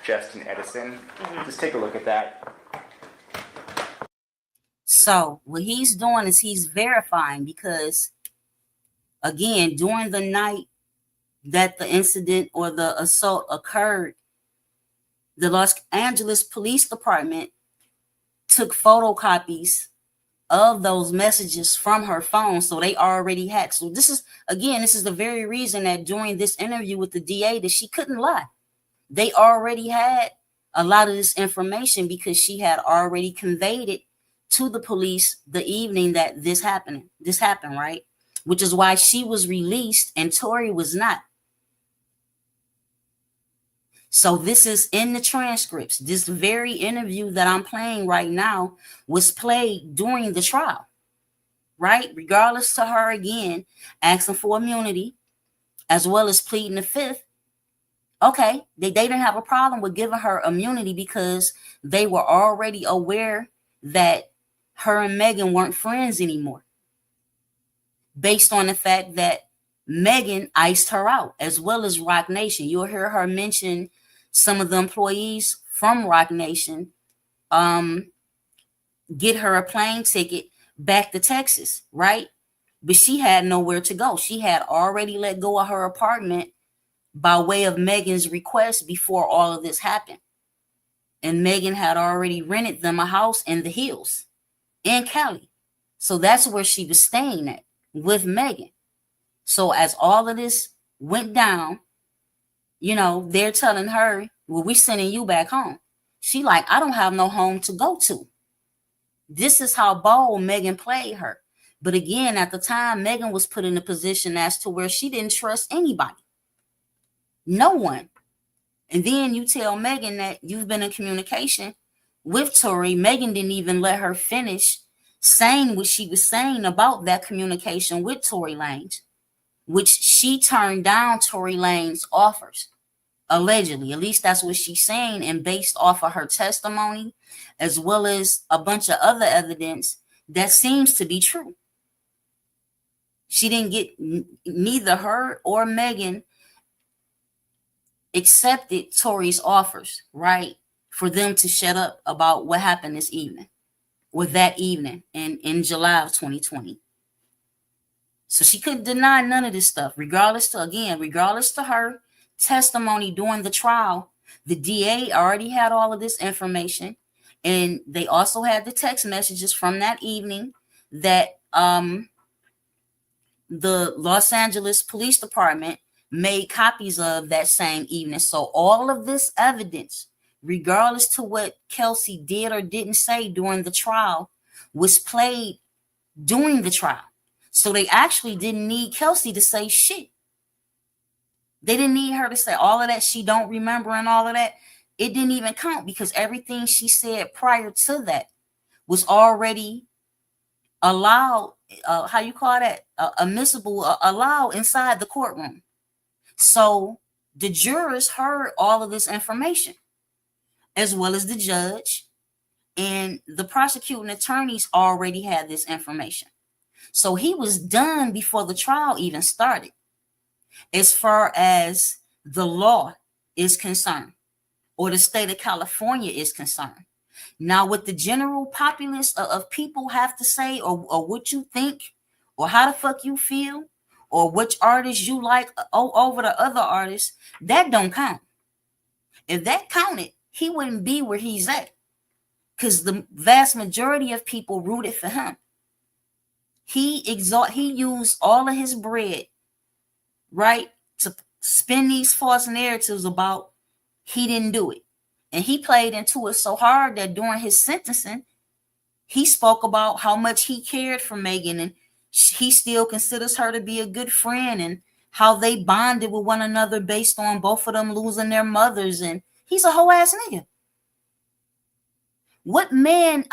Justin Edison. Just take a look at that. So what he's doing is he's verifying, because again, during the night that the incident or the assault occurred, the Los Angeles Police Department took photocopies of those messages from her phone. So they already had. So this is the very reason that during this interview with the DA that she couldn't lie. They already had a lot of this information because she had already conveyed it to the police the evening that this happened, right? Which is why she was released and Tori was not. So this is in the transcripts. This very interview that I'm playing right now was played during the trial, right? Regardless to her, again, asking for immunity as well as pleading the fifth. Okay, they didn't have a problem with giving her immunity because they were already aware that her and Megan weren't friends anymore, based on the fact that Megan iced her out, as well as Rock Nation. You'll hear her mention some of the employees from Rock Nation get her a plane ticket back to Texas, right? But she had nowhere to go. She had already let go of her apartment by way of Megan's request before all of this happened. And Megan had already rented them a house in the hills in Cali. So that's where she was staying at with Megan. So as all of this went down, they're telling her, well, we're sending you back home. She like, I don't have no home to go to. This is how bold Megan played her. But again, at the time, Megan was put in a position as to where she didn't trust anybody. No one. And then you tell Megan that you've been in communication with Tori. Megan didn't even let her finish saying what she was saying about that communication with Tory Lanez, which she turned down Tory Lanez's offers. Allegedly, at least that's what she's saying, and based off of her testimony, as well as a bunch of other evidence that seems to be true. She didn't get, neither her or Megan accepted Tory's offers, right? For them to shut up about what happened this evening, or that evening in July of 2020. So she couldn't deny none of this stuff, regardless to her testimony during the trial. The DA already had all of this information, and they also had the text messages from that evening that the Los Angeles Police Department made copies of that same evening. So all of this evidence, regardless to what Kelsey did or didn't say during the trial, was played during the trial. So they actually didn't need Kelsey to say shit. They didn't need her to say all of that she don't remember and all of that. It didn't even count, because everything she said prior to that was already allowed how you call that, admissible, allowed inside the courtroom. So the jurors heard all of this information, as well as the judge, and the prosecuting attorneys already had this information. So he was done before the trial even started, as far as the law is concerned, or the state of California is concerned. Now, what the general populace of people have to say, or what you think, or how the fuck you feel, or which artist you like over the other artists, that don't count. If that counted, he wouldn't be where he's at, because the vast majority of people rooted for him. He used all of his bread, right, to spin these false narratives about he didn't do it. And he played into it so hard that during his sentencing, he spoke about how much he cared for Megan, and he still considers her to be a good friend, and how they bonded with one another based on both of them losing their mothers. And he's a whole ass nigga. What man,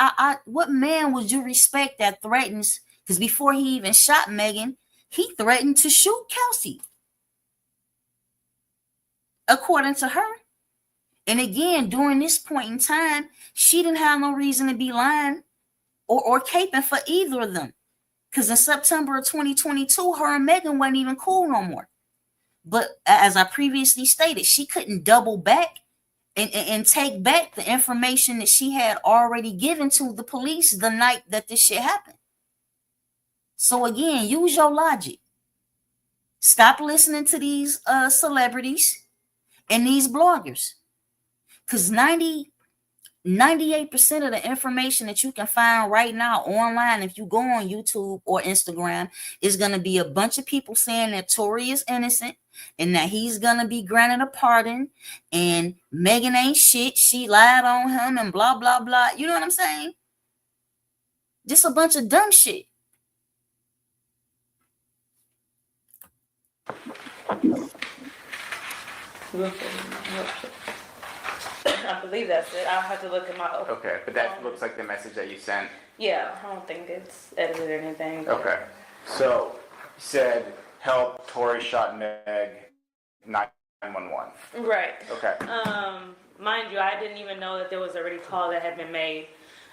what man would you respect that threatens? Because before he even shot Megan, he threatened to shoot Kelsey, according to her. And again, during this point in time, she didn't have no reason to be lying or caping for either of them. Because in September of 2022, her and Megan weren't even cool no more. But as I previously stated, she couldn't double back and take back the information that she had already given to the police the night that this shit happened. So again, use your logic. Stop listening to these celebrities and these bloggers. Because 98% of the information that you can find right now online, if you go on YouTube or Instagram, is going to be a bunch of people saying that Tory is innocent and that he's going to be granted a pardon, and Megan ain't shit, she lied on him, and blah, blah, blah. You know what I'm saying? Just a bunch of dumb shit. I believe that's it. I'll have to look at my. Okay, but that looks like the message that you sent. Yeah, I don't think it's edited or anything. but- Okay, so you said help, Tory shot Meg, 911. Right. Okay. Mind you, I didn't even know that there was already a call that had been made.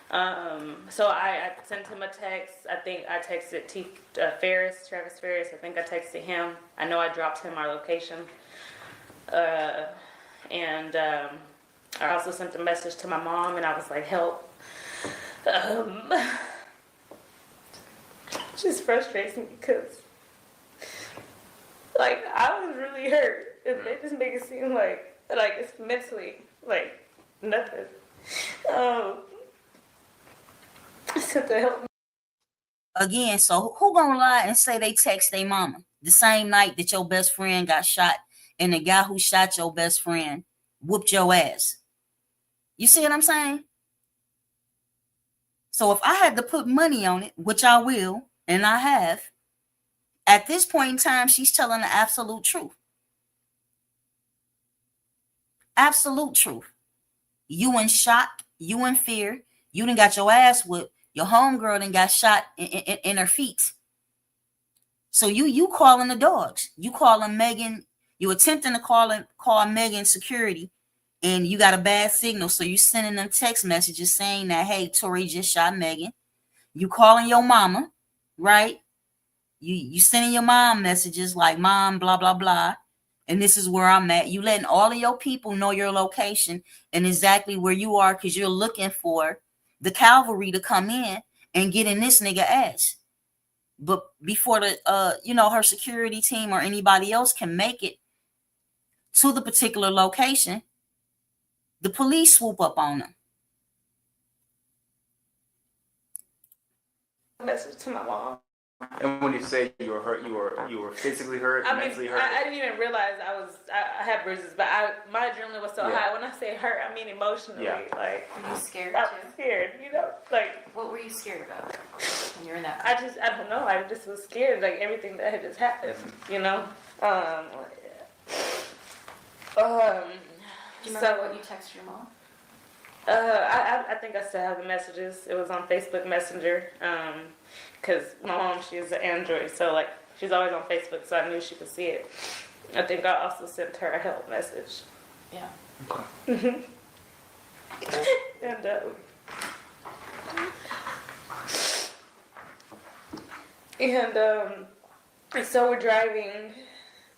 So I sent him a text. I think I texted Travis Ferris. I think I texted him. I know I dropped him our location. And I also sent a message to my mom, and I was like, help. Just frustrates me because, like, I was really hurt. They just make it seem like it's mentally, like, nothing. So to help me. Again, so who gonna lie and say they text their mama the same night that your best friend got shot, and the guy who shot your best friend whooped your ass? You see what I'm saying? So if I had to put money on it, which I will, and I have, at this point in time, she's telling the absolute truth. Absolute truth. You in shock, you in fear, you done got your ass whipped, your homegirl done got shot in her feet. So you calling the dogs. You calling Megan, you attempting to call Megan security, and you got a bad signal, so you sending them text messages saying that, hey, Tory just shot Megan. You calling your mama, right? You sending your mom messages like, mom, blah, blah, blah, and this is where I'm at. You letting all of your people know your location and exactly where you are, because you're looking for the cavalry to come in and get in this nigga ass. But before the her security team or anybody else can make it to the particular location, the police swoop up on them. Message to my mom. And when you say you were hurt, you were physically hurt, mentally hurt? I didn't even realize I had bruises, but my adrenaline was so high. When I say hurt, I mean emotionally. Yeah. Like, Were you scared I too? was scared, like. What were you scared about when you were in that? I don't know. I just was scared, like everything that had just happened, Do you so, remember what you texted your mom? I think I still have the messages. It was on Facebook Messenger. Cause my mom, she's an Android, so like she's always on Facebook, so I knew she could see it. I think I also sent her a help message. Yeah. And so we're driving,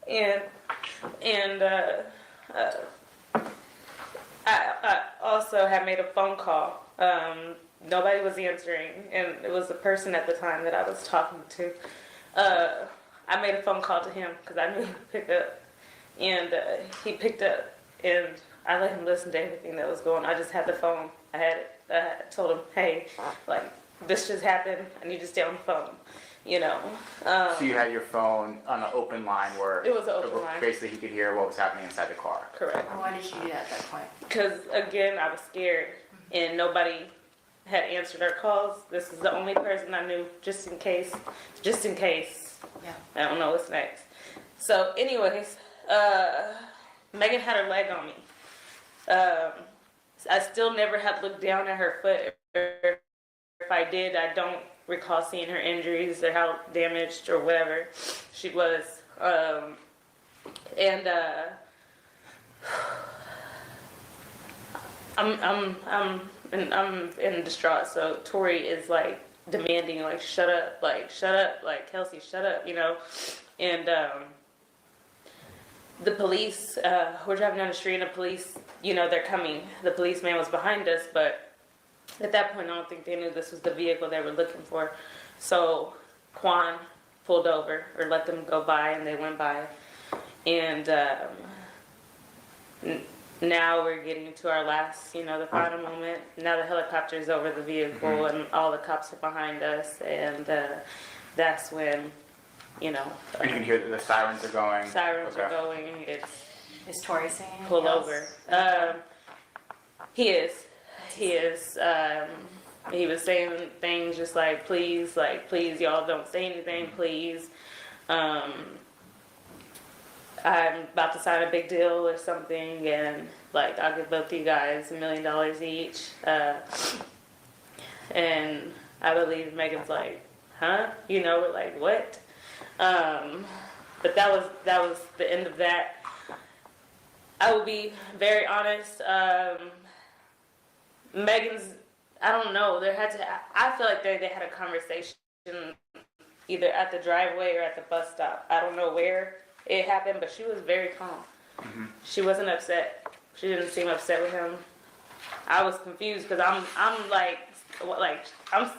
and I also had made a phone call. Nobody was answering, and it was the person at the time that I was talking to. I made a phone call to him because I knew he would pick up, and he picked up, and I let him listen to everything that was going on. I just had the phone. I told him, hey, like, this just happened. I need to stay on the phone, you know. So you had your phone on an open line where It was an open line. basically he could hear what was happening inside the car. Correct. Why did you do that at that point? Because, again, I was scared, and nobody had answered our calls. This is the only person I knew, just in case. Yeah. I don't know what's next. So, anyways, Megan had her leg on me. I still never had looked down at her foot. If I did, I don't recall seeing her injuries or how damaged or whatever she was. I'm in distraught. So Tori is like demanding, like, shut up, like Kelsey, shut up, you know. And the police, we're driving down the street, and the police, you know, they're coming. The policeman was behind us, but at that point, I don't think they knew this was the vehicle they were looking for. So Quan pulled over, or let them go by, and they went by. And now we're getting to our last, you know, the final moment. Now the helicopter's over the vehicle, and all the cops are behind us, and that's when, you know, And you can hear that the sirens are going. sirens Okay. are going. It's Is Tori saying anything pull else? over. He is. He was saying things just like, please, y'all don't say anything, please. I'm about to sign a big deal or something, and like, I'll give both of you guys $1 million each. And I believe Megan's like, huh? You know, we're like, what? But that was the end of that. I will be very honest. Megan's, I don't know. I feel like they had a conversation either at the driveway or at the bus stop. I don't know where it happened, but she was very calm. She wasn't upset. She didn't seem upset with him. I was confused because I'm like, what, like, I'm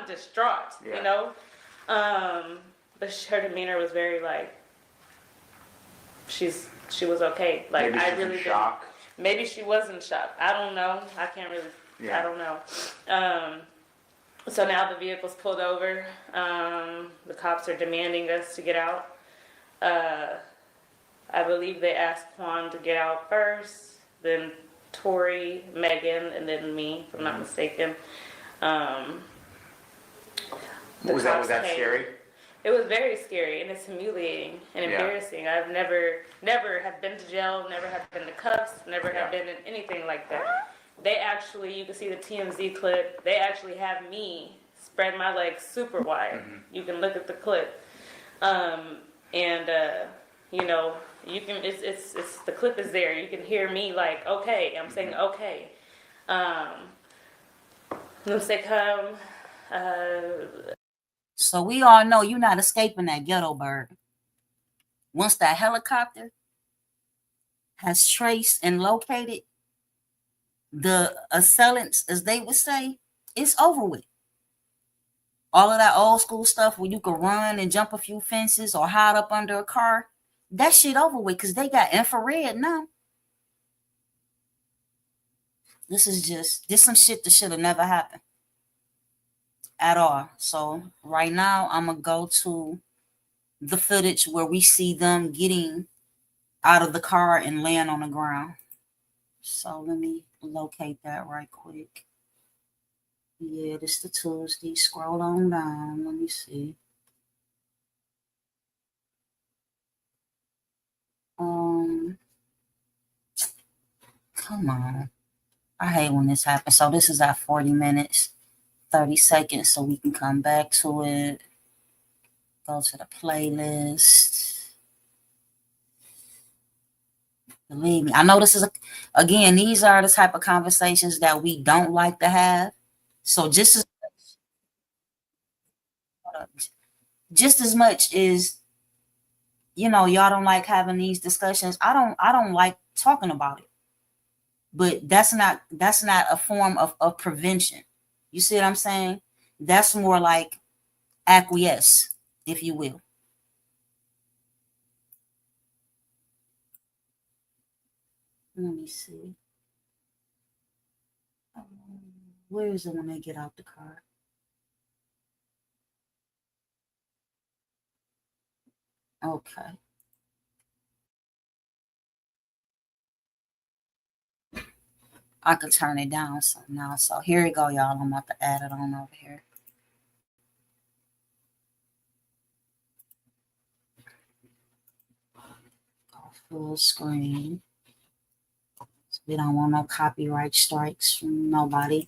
distraught, Yeah. you know. But her demeanor was very like, she was okay. Like, Maybe I she's really in didn't. shock. Maybe she was in shock. I don't know. I can't really. Yeah. I don't know. So now the vehicle's pulled over. The cops are demanding us to get out. I believe they asked Quan to get out first, then Tori, Megan, and then me, if I'm not mistaken. The Was cops that came. scary? It was very scary, and it's humiliating and Yeah. embarrassing. I've never have been to jail, never have been to cuffs, never have Yeah. been in anything like that. They actually, you can see the TMZ clip, they actually have me spread my legs super wide. You can look at the clip. You know, you can, it's, the clip is there. You can hear me like, okay, I'm saying okay. Once they come, So we all know you're not escaping that ghetto bird. Once that helicopter has traced and located the assailants, as they would say, it's over with. All of that old school stuff where you could run and jump a few fences or hide up under a car, that shit over with because they got infrared now. This some shit that should have never happened at all. So right now I'm gonna go to the footage where we see them getting out of the car and laying on the ground. So let me locate that right quick. Yeah, this the Tuesday. Scroll on down. Let me see. Come on. I hate when this happens. So this is at 40 minutes, 30 seconds, so we can come back to it. Go to the playlist. Believe me, I know this is again, these are the type of conversations that we don't like to have. So just as much as y'all don't like having these discussions, I don't like talking about it. But that's not a form of prevention. You see what I'm saying? That's more like acquiesce, if you will. Let me see. Where is it when they get out the car? Okay. I could turn it down some now. So here we go, y'all. I'm about to add it on over here. Go full screen. So we don't want no copyright strikes from nobody.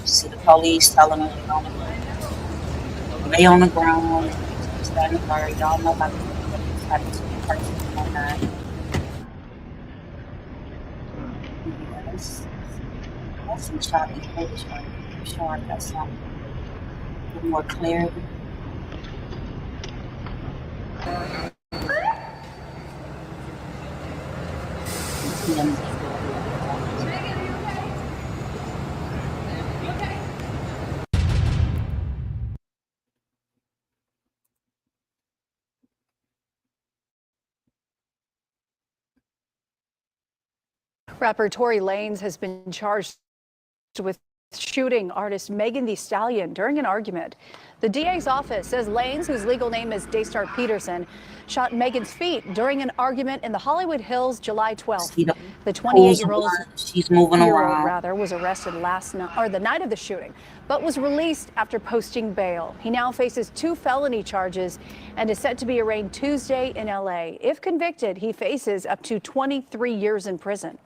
See the police telling them they on the ground, stand the car. Y'all know about this happens to the person like that. Yes, that's some choppy footage right there. I'm sure I got some with more clarity. Rapper Tory Lanez has been charged with shooting artist Megan Thee Stallion during an argument. The DA's office says Lanez, whose legal name is Dey-Twah Peterson, shot Megan's feet during an argument in the Hollywood Hills July 12th. The 28-year-old she's moving around. was arrested the night of the shooting, but was released after posting bail. He now faces 2 felony charges and is set to be arraigned Tuesday in LA. If convicted, he faces up to 23 years in prison.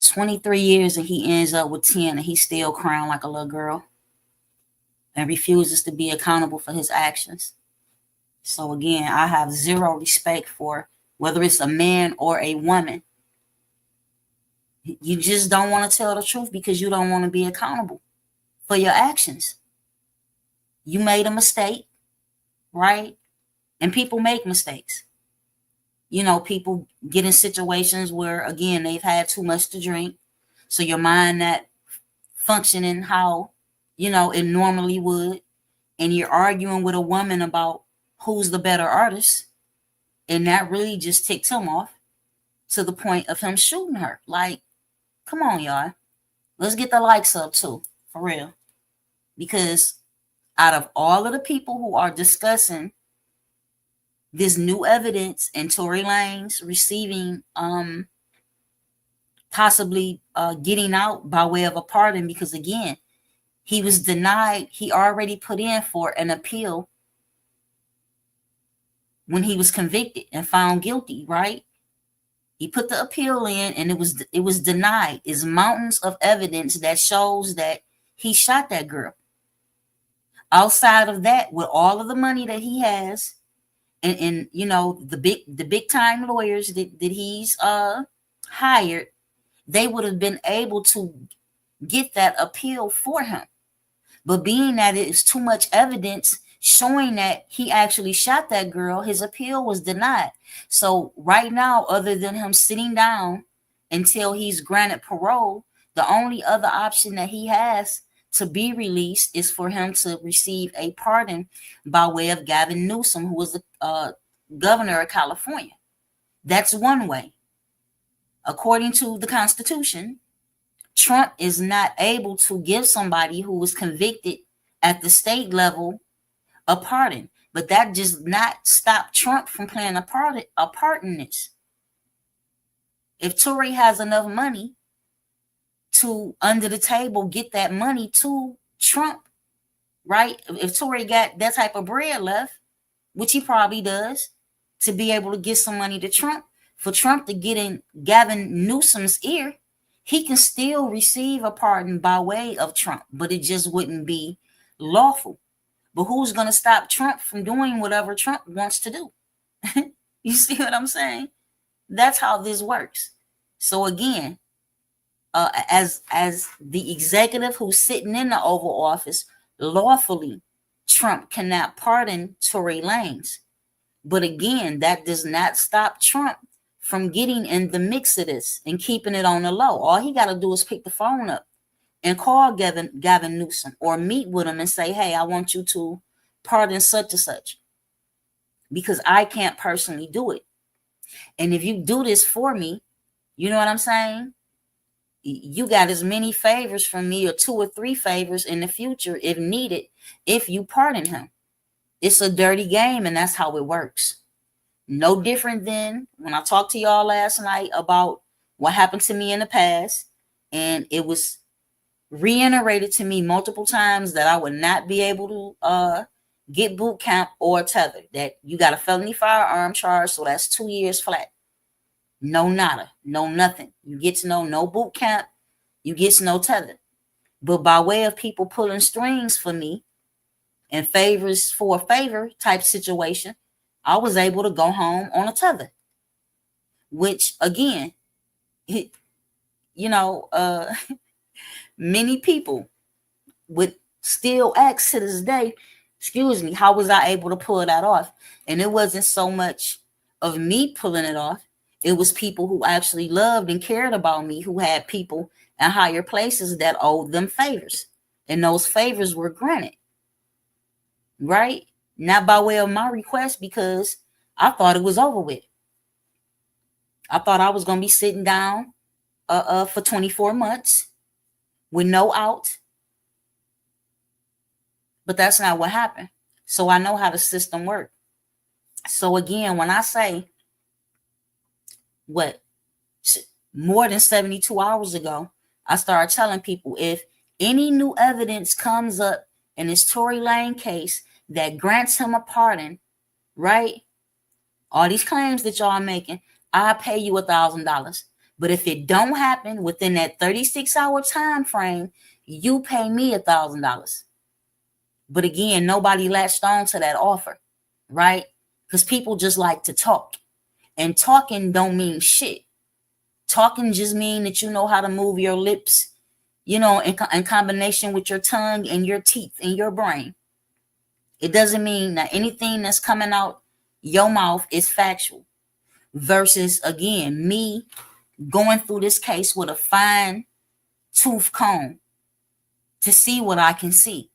23 years and he ends up with 10 and he's still crying like a little girl and refuses to be accountable for his actions. So again, I have zero respect for whether it's a man or a woman. You just don't want to tell the truth because you don't want to be accountable for your actions. You made a mistake, right? And people make mistakes. People get in situations where, again, they've had too much to drink. So your mind not functioning how, it normally would. And you're arguing with a woman about who's the better artist. And that really just ticked him off to the point of him shooting her. Like, come on, y'all. Let's get the likes up too, for real. Because out of all of the people who are discussing this new evidence and Tory Lanez receiving, possibly getting out by way of a pardon, because again, he was denied. He already put in for an appeal when he was convicted and found guilty, right? He put the appeal in and it was denied. It's mountains of evidence that shows that he shot that girl. Outside of that, with all of the money that he has, and the big time lawyers that he's hired, they would have been able to get that appeal for him. But being that it is too much evidence showing that he actually shot that girl, his appeal was denied. So right now, other than him sitting down until he's granted parole, the only other option that he has to be released is for him to receive a pardon by way of Gavin Newsom, who was the governor of California. That's one way. According to the Constitution, Trump is not able to give somebody who was convicted at the state level a pardon. But that does not stop Trump from playing a part in this. If Tory has enough money to, under the table, get that money to Trump, right? If Tory got that type of bread left, which he probably does, to be able to get some money to Trump, for Trump to get in Gavin Newsom's ear, he can still receive a pardon by way of Trump, but it just wouldn't be lawful. But who's going to stop Trump from doing whatever Trump wants to do? You see what I'm saying? That's how this works. So again, as the executive who's sitting in the Oval Office, lawfully, Trump cannot pardon Tory Lanez. But again, that does not stop Trump from getting in the mix of this and keeping it on the low. All he got to do is pick the phone up and call Gavin Newsom or meet with him and say, hey, I want you to pardon such and such, because I can't personally do it. And if you do this for me, you know what I'm saying? You got as many favors from me, or 2 or 3 favors in the future if needed, if you pardon him. It's a dirty game, and that's how it works. No different than when I talked to y'all last night about what happened to me in the past, and it was reiterated to me multiple times that I would not be able to get boot camp or tether, that you got a felony firearm charge, so that's 2 years flat. No nada, no nothing. You get to know no boot camp, you get to no tether. But by way of people pulling strings for me and favors for a favor type situation, I was able to go home on a tether. Which again, many people would still ask to this day, excuse me, how was I able to pull that off? And it wasn't so much of me pulling it off. It was people who actually loved and cared about me, who had people in higher places that owed them favors. And those favors were granted. Right? Not by way of my request, because I thought it was over with. I thought I was going to be sitting down for 24 months with no out. But that's not what happened. So I know how the system works. So again, when I say more than 72 hours ago, I started telling people, if any new evidence comes up in this Tory Lanez case that grants him a pardon, right? All these claims that y'all are making, I'll pay you $1,000. But if it don't happen within that 36-hour time frame, you pay me $1,000. But again, nobody latched on to that offer, right? Because people just like to talk. And talking don't mean shit. Talking just mean that you know how to move your lips, in combination with your tongue and your teeth and your brain. It doesn't mean that anything that's coming out your mouth is factual. Versus, again, me going through this case with a fine tooth comb to see what I can see.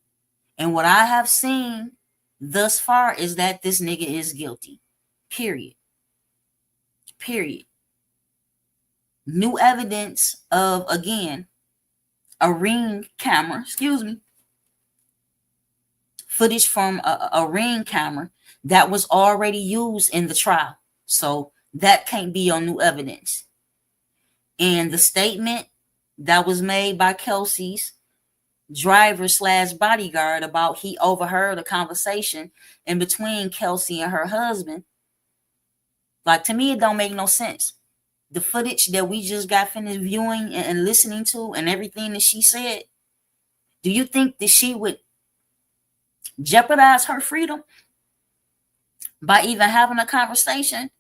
And what I have seen thus far is that this nigga is guilty. Period. New evidence of, again, a ring camera, footage from a ring camera that was already used in the trial. So that can't be on new evidence. And the statement that was made by Kelsey's driver/bodyguard about he overheard a conversation in between Kelsey and her husband, like, to me, it don't make no sense. The footage that we just got finished viewing and listening to and everything that she said, do you think that she would jeopardize her freedom by even having a conversation?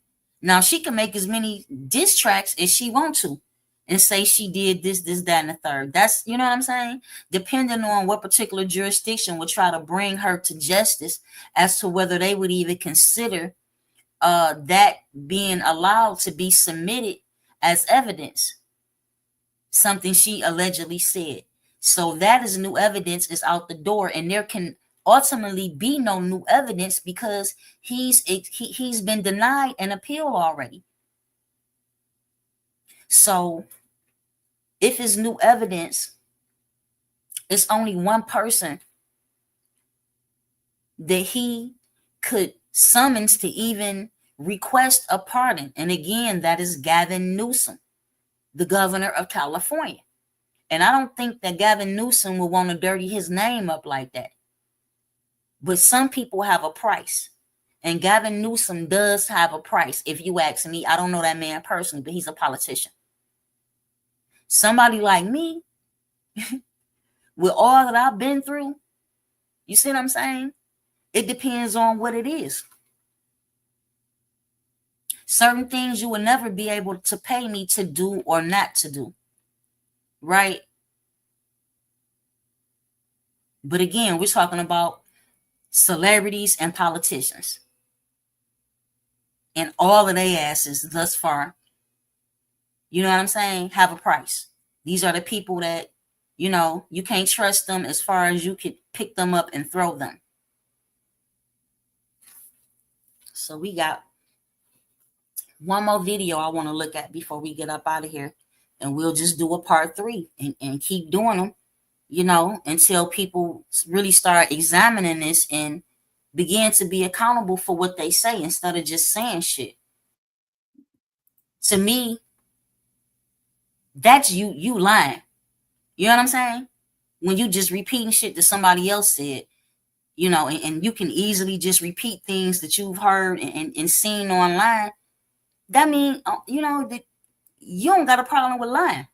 Now, she can make as many diss tracks as she wants to and say she did this, that, and the third. That's, you know what I'm saying? Depending on what particular jurisdiction would try to bring her to justice as to whether they would even consider that being allowed to be submitted as evidence, something she allegedly said. So that is new evidence, is out the door, and there can ultimately be no new evidence because he's been denied an appeal already. So if it's new evidence, it's only one person that he could summons to even request a pardon. And again, that is Gavin Newsom, the governor of California. And I don't think that Gavin Newsom will want to dirty his name up like that. But some people have a price. And Gavin Newsom does have a price. If you ask me, I don't know that man personally, but he's a politician. Somebody like me, with all that I've been through, you see what I'm saying? It depends on what it is. Certain things you will never be able to pay me to do or not to do. Right? But again, we're talking about celebrities and politicians. And all of their asses thus far, you know what I'm saying, have a price. These are the people that, you know, you can't trust them as far as you could pick them up and throw them. So we got one more video I want to look at before we get up out of here. And we'll just do a part 3 and keep doing them, you know, until people really start examining this and begin to be accountable for what they say instead of just saying shit. To me, that's you lying. You know what I'm saying? When you just repeating shit that somebody else said, you know, and you can easily just repeat things that you've heard and seen online. That means, you know, that you don't got a problem with lying.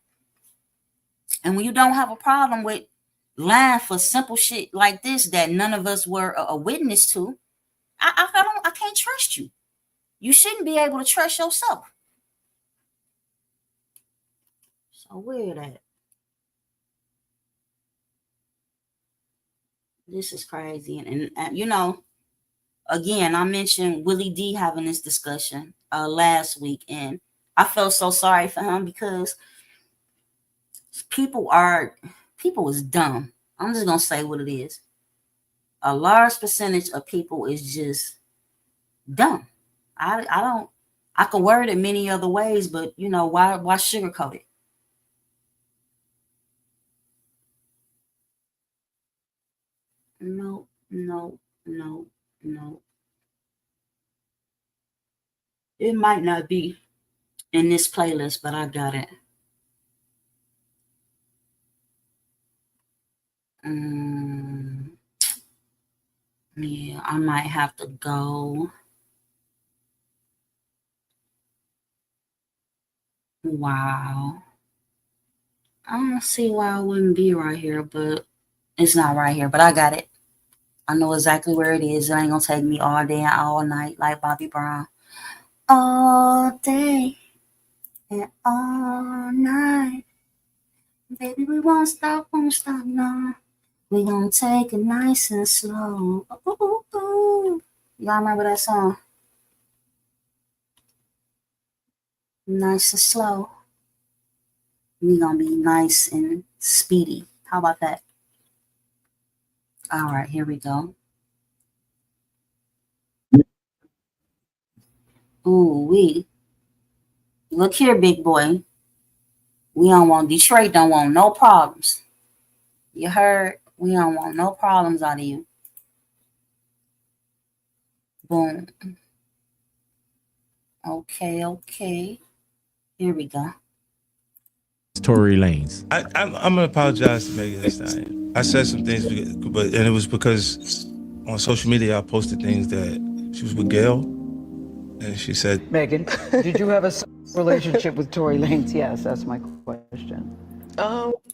And when you don't have a problem with lying for simple shit like this that none of us were a witness to, I can't trust you. You shouldn't be able to trust yourself. So weird at. This is crazy. And you know, again, I mentioned Willie D having this discussion last week, and I felt so sorry for him because people is dumb. I'm just gonna say what it is. A large percentage of people is just dumb. I could word it many other ways, but you know, why sugarcoat it? No. It might not be in this playlist, but I got it. Yeah, I might have to go. Wow. I don't see why it wouldn't be right here, but it's not right here, but I got it. I know exactly where it is. It ain't gonna take me all day and all night like Bobby Brown. All day and all night. Baby, we won't stop, no. We gonna take it nice and slow. Ooh, ooh. Y'all remember that song? Nice and slow. We gonna be nice and speedy. How about that? All right, here we go. Ooh, look here, big boy. We don't want Detroit. Don't want no problems. You heard? We don't want no problems out of you. Boom. Okay. Here we go. Tory Lanez. I'm gonna apologize to Megan this time. I said some things, and it was because on social media I posted things that she was with Gail, and she said, Megan, did you have a relationship with Tory Lanez? Yes, that's my question.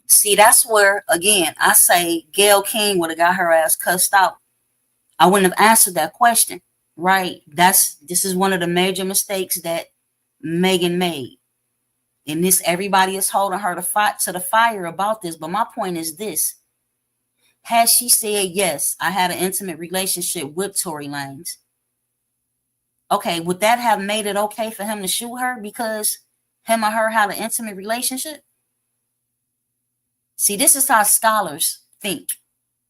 See, that's where, again, I say Gail King would have got her ass cussed out. I wouldn't have answered that question, right? This is one of the major mistakes that Megan made. And this, everybody is holding her to the fire about this. But my point is this. Had she said, yes, I had an intimate relationship with Tory Lanez, okay, would that have made it okay for him to shoot her because him or her had an intimate relationship? See, this is how scholars think.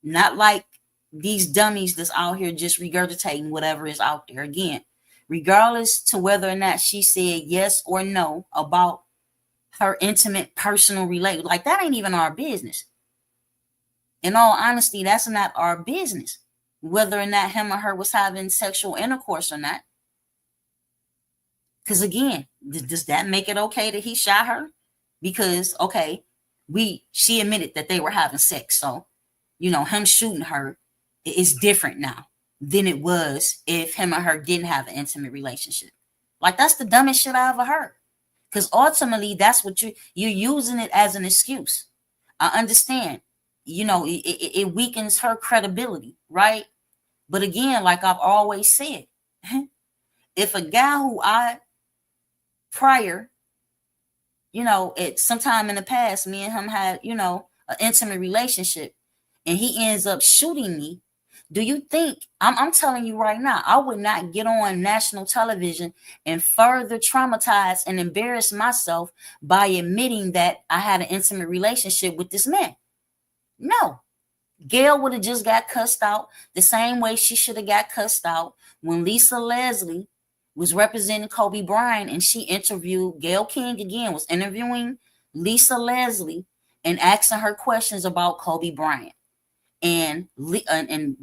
Not like these dummies that's out here just regurgitating whatever is out there. Again, regardless to whether or not she said yes or no about her intimate personal relationship, like that ain't even our business. In all honesty, that's not our business. whether or not him or her was having sexual intercourse or not. Because again, does that make it okay that he shot her? Because okay, she admitted that they were having sex, so him shooting her is different now than it was if him or her didn't have an intimate relationship. Like, that's the dumbest shit I ever heard. Because ultimately, that's what you're using it as an excuse. I understand, it weakens her credibility, right? But again, like I've always said, if a guy who I prior, at some time in the past, me and him had, an intimate relationship, and he ends up shooting me, do you think, I'm telling you right now, I would not get on national television and further traumatize and embarrass myself by admitting that I had an intimate relationship with this man? No. Gail would have just got cussed out the same way she should have got cussed out when Lisa Leslie was representing Kobe Bryant, and she interviewed Gail King again, was interviewing Lisa Leslie and asking her questions about Kobe Bryant. And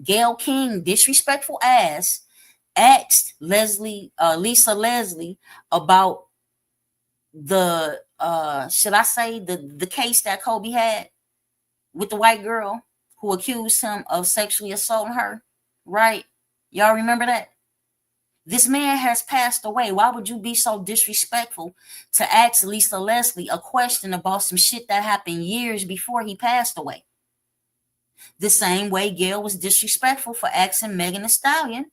Gail King, disrespectful ass, asked Lisa Leslie about the should I say the case that Kobe had with the white girl who accused him of sexually assaulting her, right? Y'all remember that? This man has passed away. Why would you be so disrespectful to ask Lisa Leslie a question about some shit that happened years before he passed away? The same way Gail was disrespectful for asking Megan Thee Stallion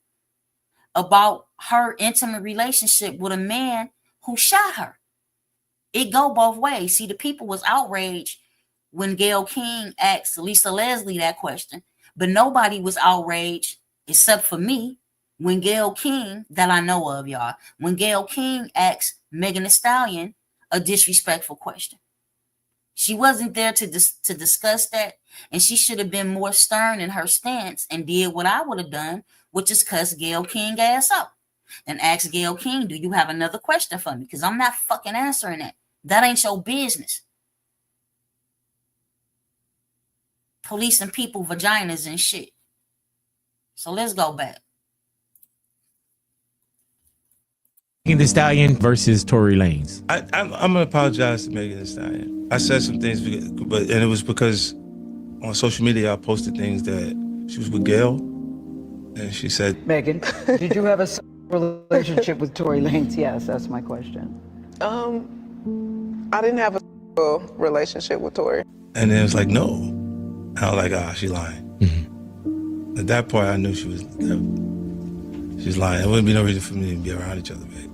about her intimate relationship with a man who shot her. It go both ways. See, the people was outraged when Gail King asked Lisa Leslie that question, but nobody was outraged except for me when Gail King, that I know of, y'all, when Gail King asked Megan Thee Stallion a disrespectful question. She wasn't there to discuss that, and she should have been more stern in her stance and did what I would have done, which is cuss Gail King ass up and ask Gail King, do you have another question for me? Because I'm not fucking answering that. That ain't your business. Policing people vaginas and shit. So let's go back. Megan Thee Stallion versus Tory Lanez. I'm gonna apologize to Megan Thee Stallion. I said some things, and it was because on social media I posted things that she was with Gail, and she said, Megan, did you have a relationship with Tory Lanez? Yes, that's my question. I didn't have a relationship with Tory. and then it was like, no. And I was like, she lying. Mm-hmm. At that point, I knew she was lying. There wouldn't be no reason for me to be around each other, babe.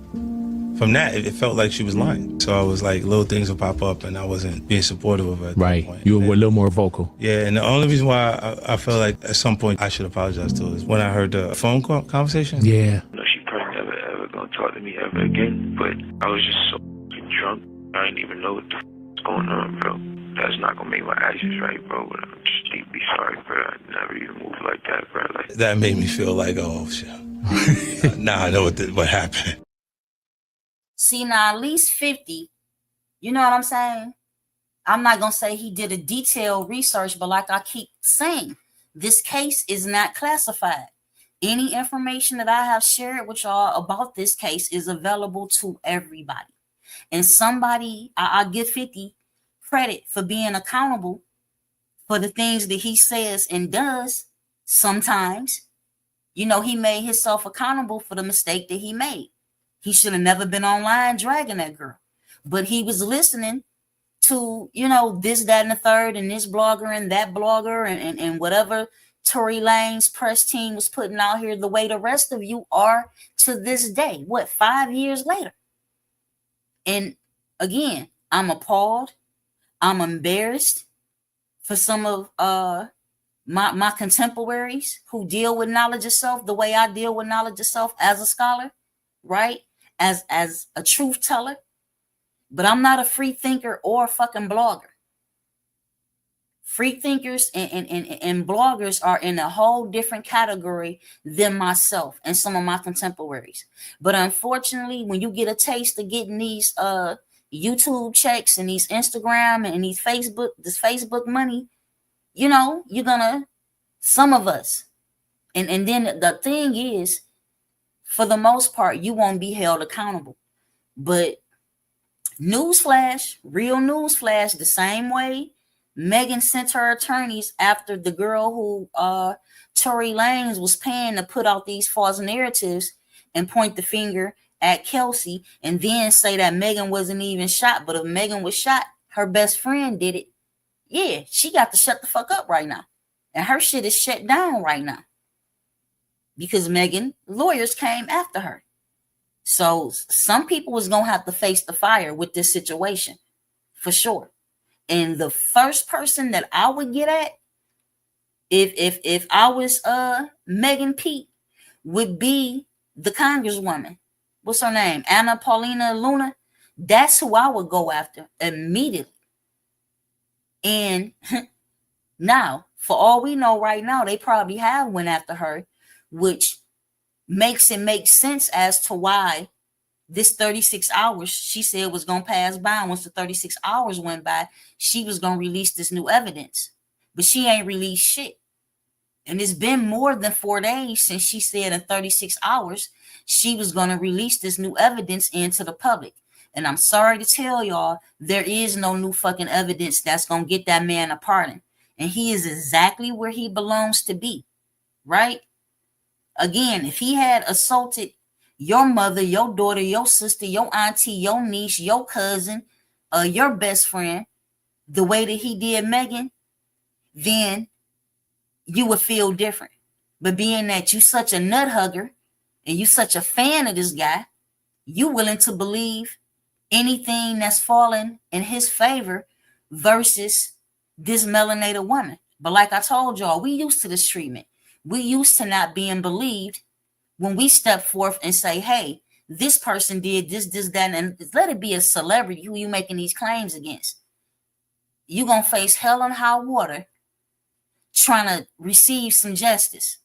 From that, it felt like she was lying. So I was like, little things would pop up, and I wasn't being supportive of her at that point. You were a little more vocal. Yeah, and the only reason why I felt like at some point I should apologize to her is when I heard the phone call conversation. Yeah. No, she probably never ever gonna talk to me ever again. But I was just so drunk, I didn't even know what the was going on, bro. That's not gonna make my actions right, bro. But I'm just deeply sorry, bro. I never even moved like that, bro. Like that made me feel like, oh shit. Now I know what happened. See, now at least 50, you know what I'm saying? I'm not going to say he did a detailed research, but like I keep saying, this case is not classified. Any information that I have shared with y'all about this case is available to everybody. And somebody, I give 50 credit for being accountable for the things that he says and does sometimes. You know, he made himself accountable for the mistake that he made. He should have never been online dragging that girl. But he was listening to, you know, this, that, and the third, and this blogger and that blogger and whatever Tory Lanez's press team was putting out here the way the rest of you are to this day. What, 5 years later? And again, I'm appalled. I'm embarrassed for some of my contemporaries who deal with knowledge of self the way I deal with knowledge of self as a scholar, right? As a truth teller. But I'm not a free thinker or a fucking blogger. Free thinkers and bloggers are in a whole different category than myself and some of my contemporaries. But unfortunately, when you get a taste of getting these YouTube checks and these Instagram and these Facebook money, you know, some of us And then the thing is, for the most part, you won't be held accountable. But newsflash, real newsflash, the same way Megan sent her attorneys after the girl who Tory Lanez was paying to put out these false narratives and point the finger at Kelsey and then say that Megan wasn't even shot. But if Megan was shot, her best friend did it. Yeah, she got to shut the fuck up right now. And her shit is shut down right now. Because Megan lawyers came after her. So some people was going to have to face the fire with this situation. For sure. And the first person that I would get at, if I was Megan Pete, would be the Congresswoman. What's her name? Anna Paulina Luna. That's who I would go after immediately. And now, for all we know right now, they probably have went after her, which makes it make sense as to why this 36 hours she said was going to pass by. And once the 36 hours went by, she was going to release this new evidence. But she ain't released shit. And it's been more than 4 days since she said in 36 hours she was going to release this new evidence into the public. And I'm sorry to tell y'all, there is no new fucking evidence that's going to get that man a pardon. And he is exactly where he belongs to be, right? Again, if he had assaulted your mother, your daughter, your sister, your auntie, your niece, your cousin, your best friend, the way that he did Megan, then you would feel different. But being that you such a nut hugger and you such a fan of this guy, you willing to believe anything that's fallen in his favor versus this melanated woman. But like I told y'all, we used to this treatment. We used to not being believed when we step forth and say, hey, this person did this, that, and let it be a celebrity who you making these claims against. You're going to face hell and high water trying to receive some justice.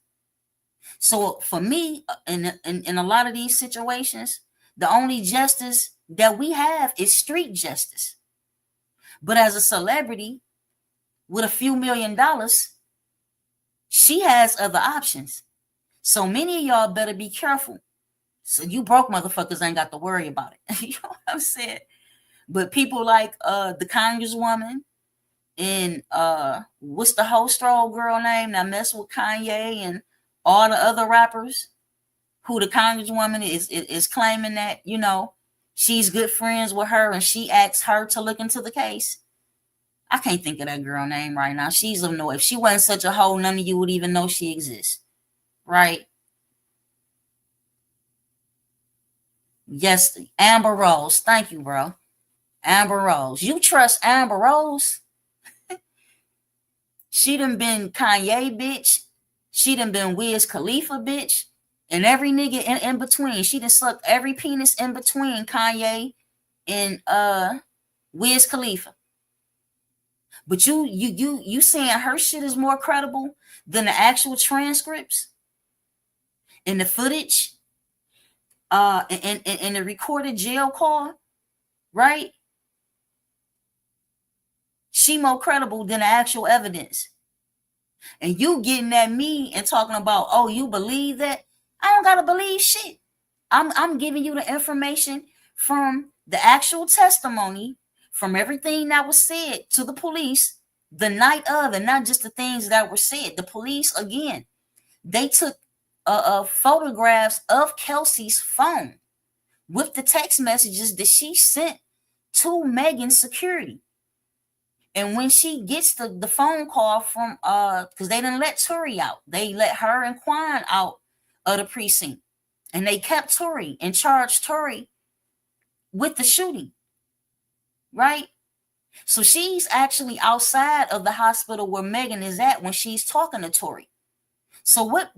So for me, in a lot of these situations, the only justice that we have is street justice. But as a celebrity with a few $1 million, she has other options. So many of y'all better be careful. So you broke motherfuckers ain't got to worry about it. You know what I'm saying? But people like the Congresswoman and what's the host old girl name that mess with Kanye and all the other rappers who the Congresswoman is claiming that, you know, she's good friends with her and she asked her to look into the case. I can't think of that girl name right now. She's of no. If she wasn't such a hoe, none of you would even know she exists. Right? Yes, Amber Rose. Thank you, bro. Amber Rose. You trust Amber Rose? She done been Kanye, bitch. She done been Wiz Khalifa, bitch. And every nigga in between. She done sucked every penis in between Kanye and Wiz Khalifa. But you saying her shit is more credible than the actual transcripts and the footage and the recorded jail call, right? She more credible than the actual evidence. And you getting at me and talking about, oh, you believe that? I don't gotta believe shit. I'm giving you the information from the actual testimony, from everything that was said to the police the night of, and not just the things that were said. The police, again, they took photographs of Kelsey's phone with the text messages that she sent to Megan's security. And when she gets the phone call from, because they didn't let Tory out. They let her and Quan out of the precinct. And they kept Tory and charged Tory with the shooting. Right? So she's actually outside of the hospital where Megan is at when she's talking to Tory. So what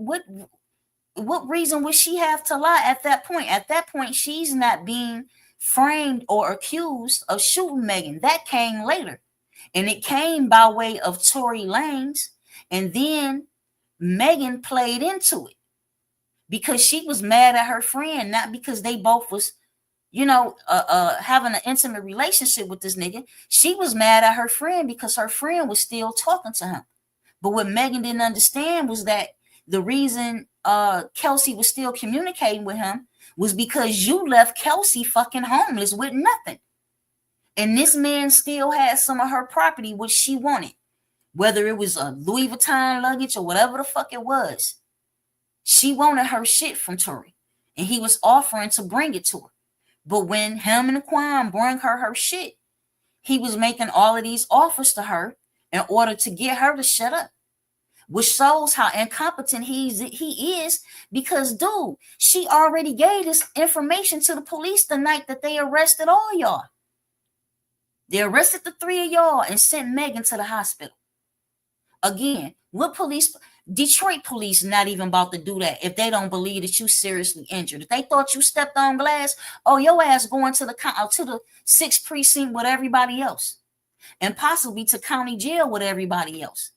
reason would she have to lie at that point? At that point, she's not being framed or accused of shooting Megan. That came later. And it came by way of Tory Lanez. And then Megan played into it because she was mad at her friend, not because they both was, you know, having an intimate relationship with this nigga. She was mad at her friend because her friend was still talking to him. But what Megan didn't understand was that the reason Kelsey was still communicating with him was because you left Kelsey fucking homeless with nothing. And this man still had some of her property, which she wanted, whether it was a Louis Vuitton luggage or whatever the fuck it was. She wanted her shit from Tory, and he was offering to bring it to her. But when him and Quan bring her shit, he was making all of these offers to her in order to get her to shut up, which shows how incompetent he is. Because, dude, she already gave this information to the police the night that they arrested all y'all. They arrested the 3 of y'all and sent Megan to the hospital. Again, what police? Detroit police not even about to do that if they don't believe that you seriously injured. If they thought you stepped on glass, oh, your ass going to the 6th precinct with everybody else, and possibly to county jail with everybody else,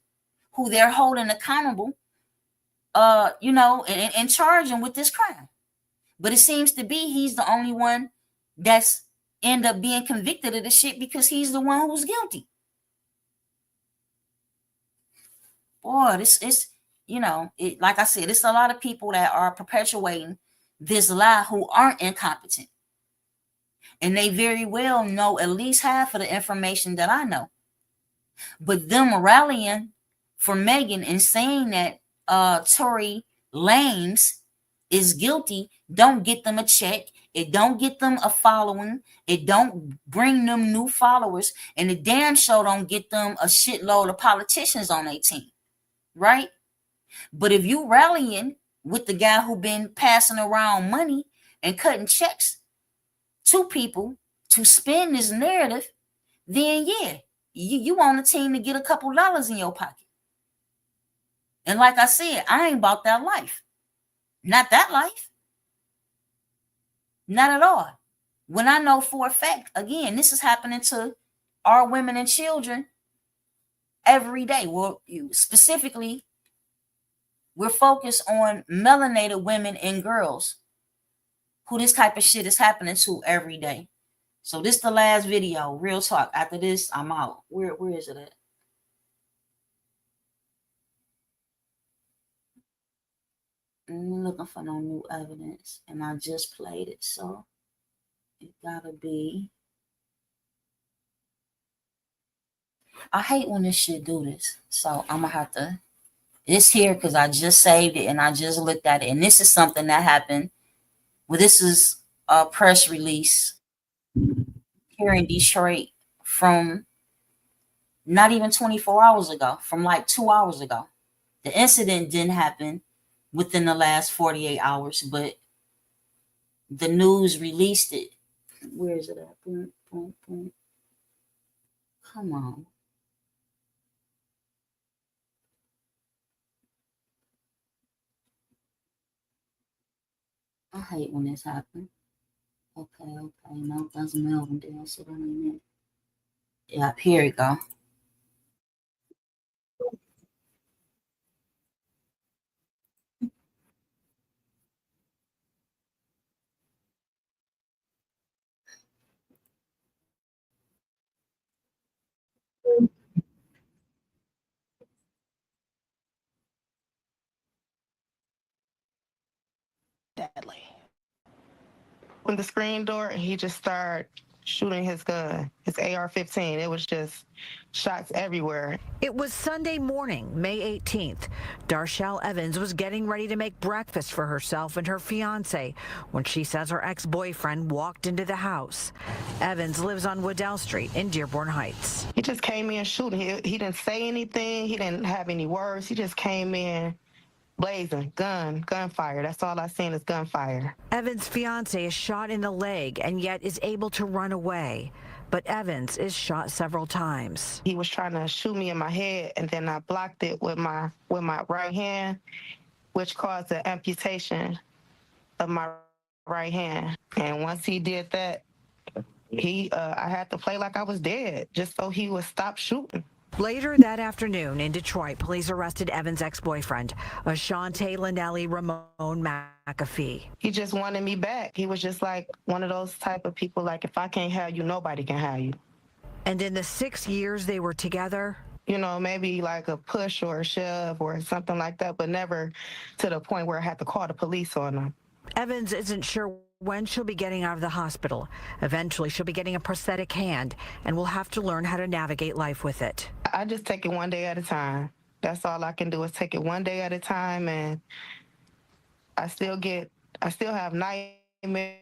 who they're holding accountable, and charging with this crime. But it seems to be he's the only one that's end up being convicted of the shit because he's the one who's guilty. Boy, this is, like I said, it's a lot of people that are perpetuating this lie who aren't incompetent. And they very well know at least half of the information that I know. But them rallying for Megan and saying that Tory Lanez is guilty don't get them a check. It don't get them a following. It don't bring them new followers. And the damn show don't get them a shitload of politicians on their team. Right? But if you rallying with the guy who been passing around money and cutting checks to people to spin this narrative, then yeah, you on the team to get a couple dollars in your pocket. And like I said, I ain't about that life. Not that life. Not at all. When I know for a fact, again, this is happening to our women and children every day. Well, specifically, we're focused on melanated women and girls who this type of shit is happening to every day. So this the last video, real talk. After this, I'm out. Where is it at? I'm looking for no new evidence, and I just played it, so it gotta be. I hate when this shit do this, so I'm gonna have to. It's here because I just saved it and I just looked at it, and this is something that happened. Well, this is a press release here in Detroit from not even 24 hours ago, from like 2 hours ago. The incident didn't happen within the last 48 hours, but the news released it. Where is it at? Boom, boom, boom. Come on. I hate when this happens. Okay, no, that's Melvin there, so that ain't it. Yep, here we go. Deadly. Opened the screen door and he just started shooting his gun, his AR-15. It was just shots everywhere. It was Sunday morning, May 18th. Darshell Evans was getting ready to make breakfast for herself and her fiance when she says her ex-boyfriend walked into the house. Evans lives on Waddell Street in Dearborn Heights. He just came in shooting. He didn't say anything. He didn't have any words. He just came in blazing, gunfire. That's all I seen is gunfire. Evans' fiance is shot in the leg and yet is able to run away. But Evans is shot several times. He was trying to shoot me in my head, and then I blocked it with my right hand, which caused the amputation of my right hand. And once he did that, I had to play like I was dead just so he would stop shooting. Later that afternoon in Detroit, police arrested Evans' ex-boyfriend, Ashante Lindelli Ramon McAfee. He just wanted me back. He was just like one of those type of people, like, if I can't have you, nobody can have you. And in the 6 years they were together, You know, maybe like a push or a shove or something like that, but never to the point where I had to call the police on them. Evans isn't sure when she'll be getting out of the hospital. Eventually, she'll be getting a prosthetic hand and will have to learn how to navigate life with it. I just take it one day at a time. That's all I can do is take it one day at a time, and I still have nightmares.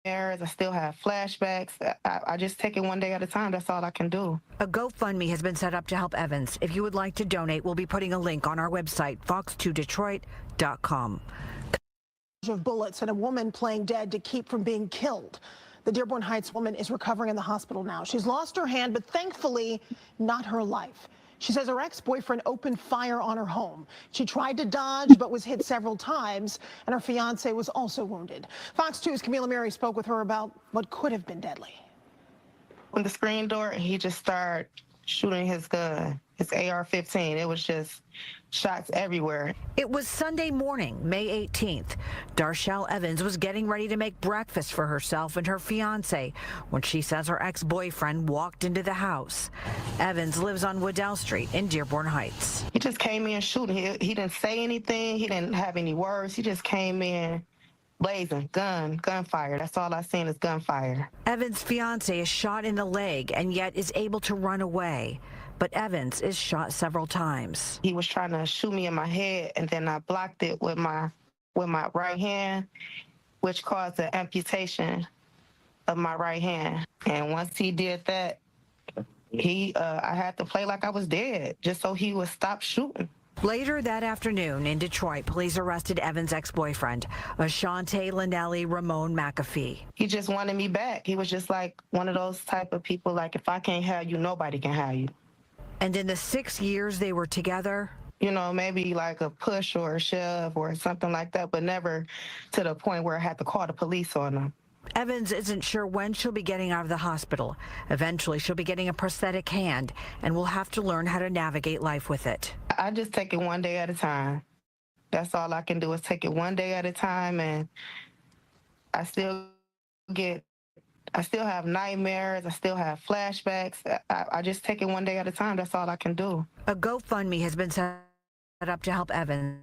I still have flashbacks. I just take it one day at a time. That's all I can do. A GoFundMe has been set up to help Evans. If you would like to donate, we'll be putting a link on our website, fox2detroit.com. Of bullets and a woman playing dead to keep from being killed. The Dearborn Heights woman is recovering in the hospital now. She's lost her hand, but thankfully not her life. She says her ex-boyfriend opened fire on her home. She tried to dodge, but was hit several times, and her fiance was also wounded. Fox 2's Camila Mary spoke with her about what could have been deadly. On the screen door, and he just started shooting his gun, his AR-15. It was just shots everywhere. It was Sunday morning, May 18th. Darshell Evans was getting ready to make breakfast for herself and her fiance when she says her ex-boyfriend walked into the house. Evans lives on Waddell Street in Dearborn Heights. He just came in shooting. He didn't say anything. He didn't have any words. He just came in blazing, gunfire. That's all I seen is gunfire. Evans' fiance is shot in the leg and yet is able to run away. But Evans is shot several times. He was trying to shoot me in my head, and then I blocked it with my right hand, which caused the amputation of my right hand. And once he did that, I had to play like I was dead just so he would stop shooting. Later that afternoon in Detroit, police arrested Evans' ex-boyfriend, Ashante Linnelli Ramon McAfee. He just wanted me back. He was just like one of those type of people, like, if I can't have you, nobody can have you. And in the 6 years they were together, you know, maybe like a push or a shove or something like that, but never to the point where I had to call the police on them. Evans isn't sure when she'll be getting out of the hospital. Eventually, she'll be getting a prosthetic hand and will have to learn how to navigate life with it. I just take it one day at a time. That's all I can do is take it one day at a time, and I still have nightmares. I still have flashbacks. I just take it one day at a time. That's all I can do. A GoFundMe has been set up to help Evans.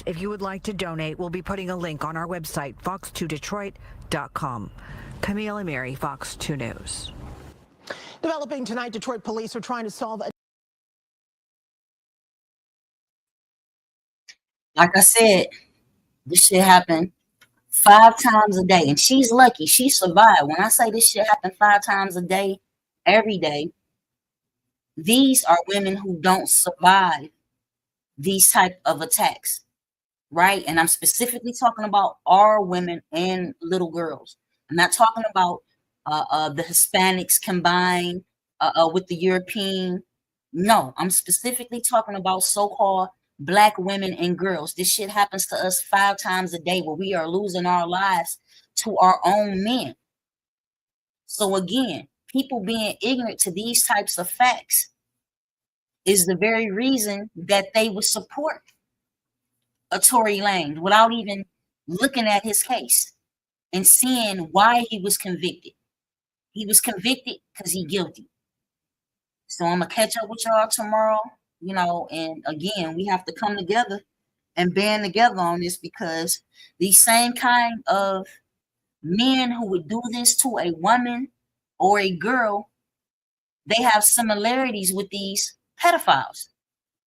If you would like to donate, we'll be putting a link on our website, fox2detroit.com. Camila Mary, Fox 2 News. Developing tonight, Detroit police are trying to solve a... Like I said, this shit happened 5 times a day, and she's lucky she survived. When I say this shit happened 5 times a day, every day, these are women who don't survive these type of attacks, right? And I'm specifically talking about our women and little girls. I'm not talking about the Hispanics combined with the European. No, I'm specifically talking about so-called Black women and girls. This shit happens to us 5 times a day where we are losing our lives to our own men. So again, people being ignorant to these types of facts is the very reason that they would support a Tory Lanez without even looking at his case and seeing why he was convicted. He was convicted because he's guilty. So I'm gonna catch up with y'all tomorrow, you know, and again, we have to come together and band together on this, because these same kind of men who would do this to a woman or a girl, they have similarities with these pedophiles.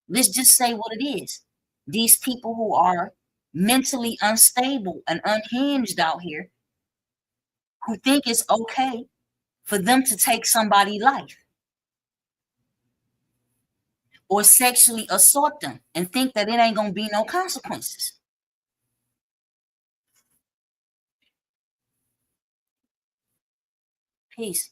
Let's just say what it is. These people who are mentally unstable and unhinged out here, who think it's okay for them to take somebody's life or sexually assault them and think that it ain't gonna be no consequences. Peace.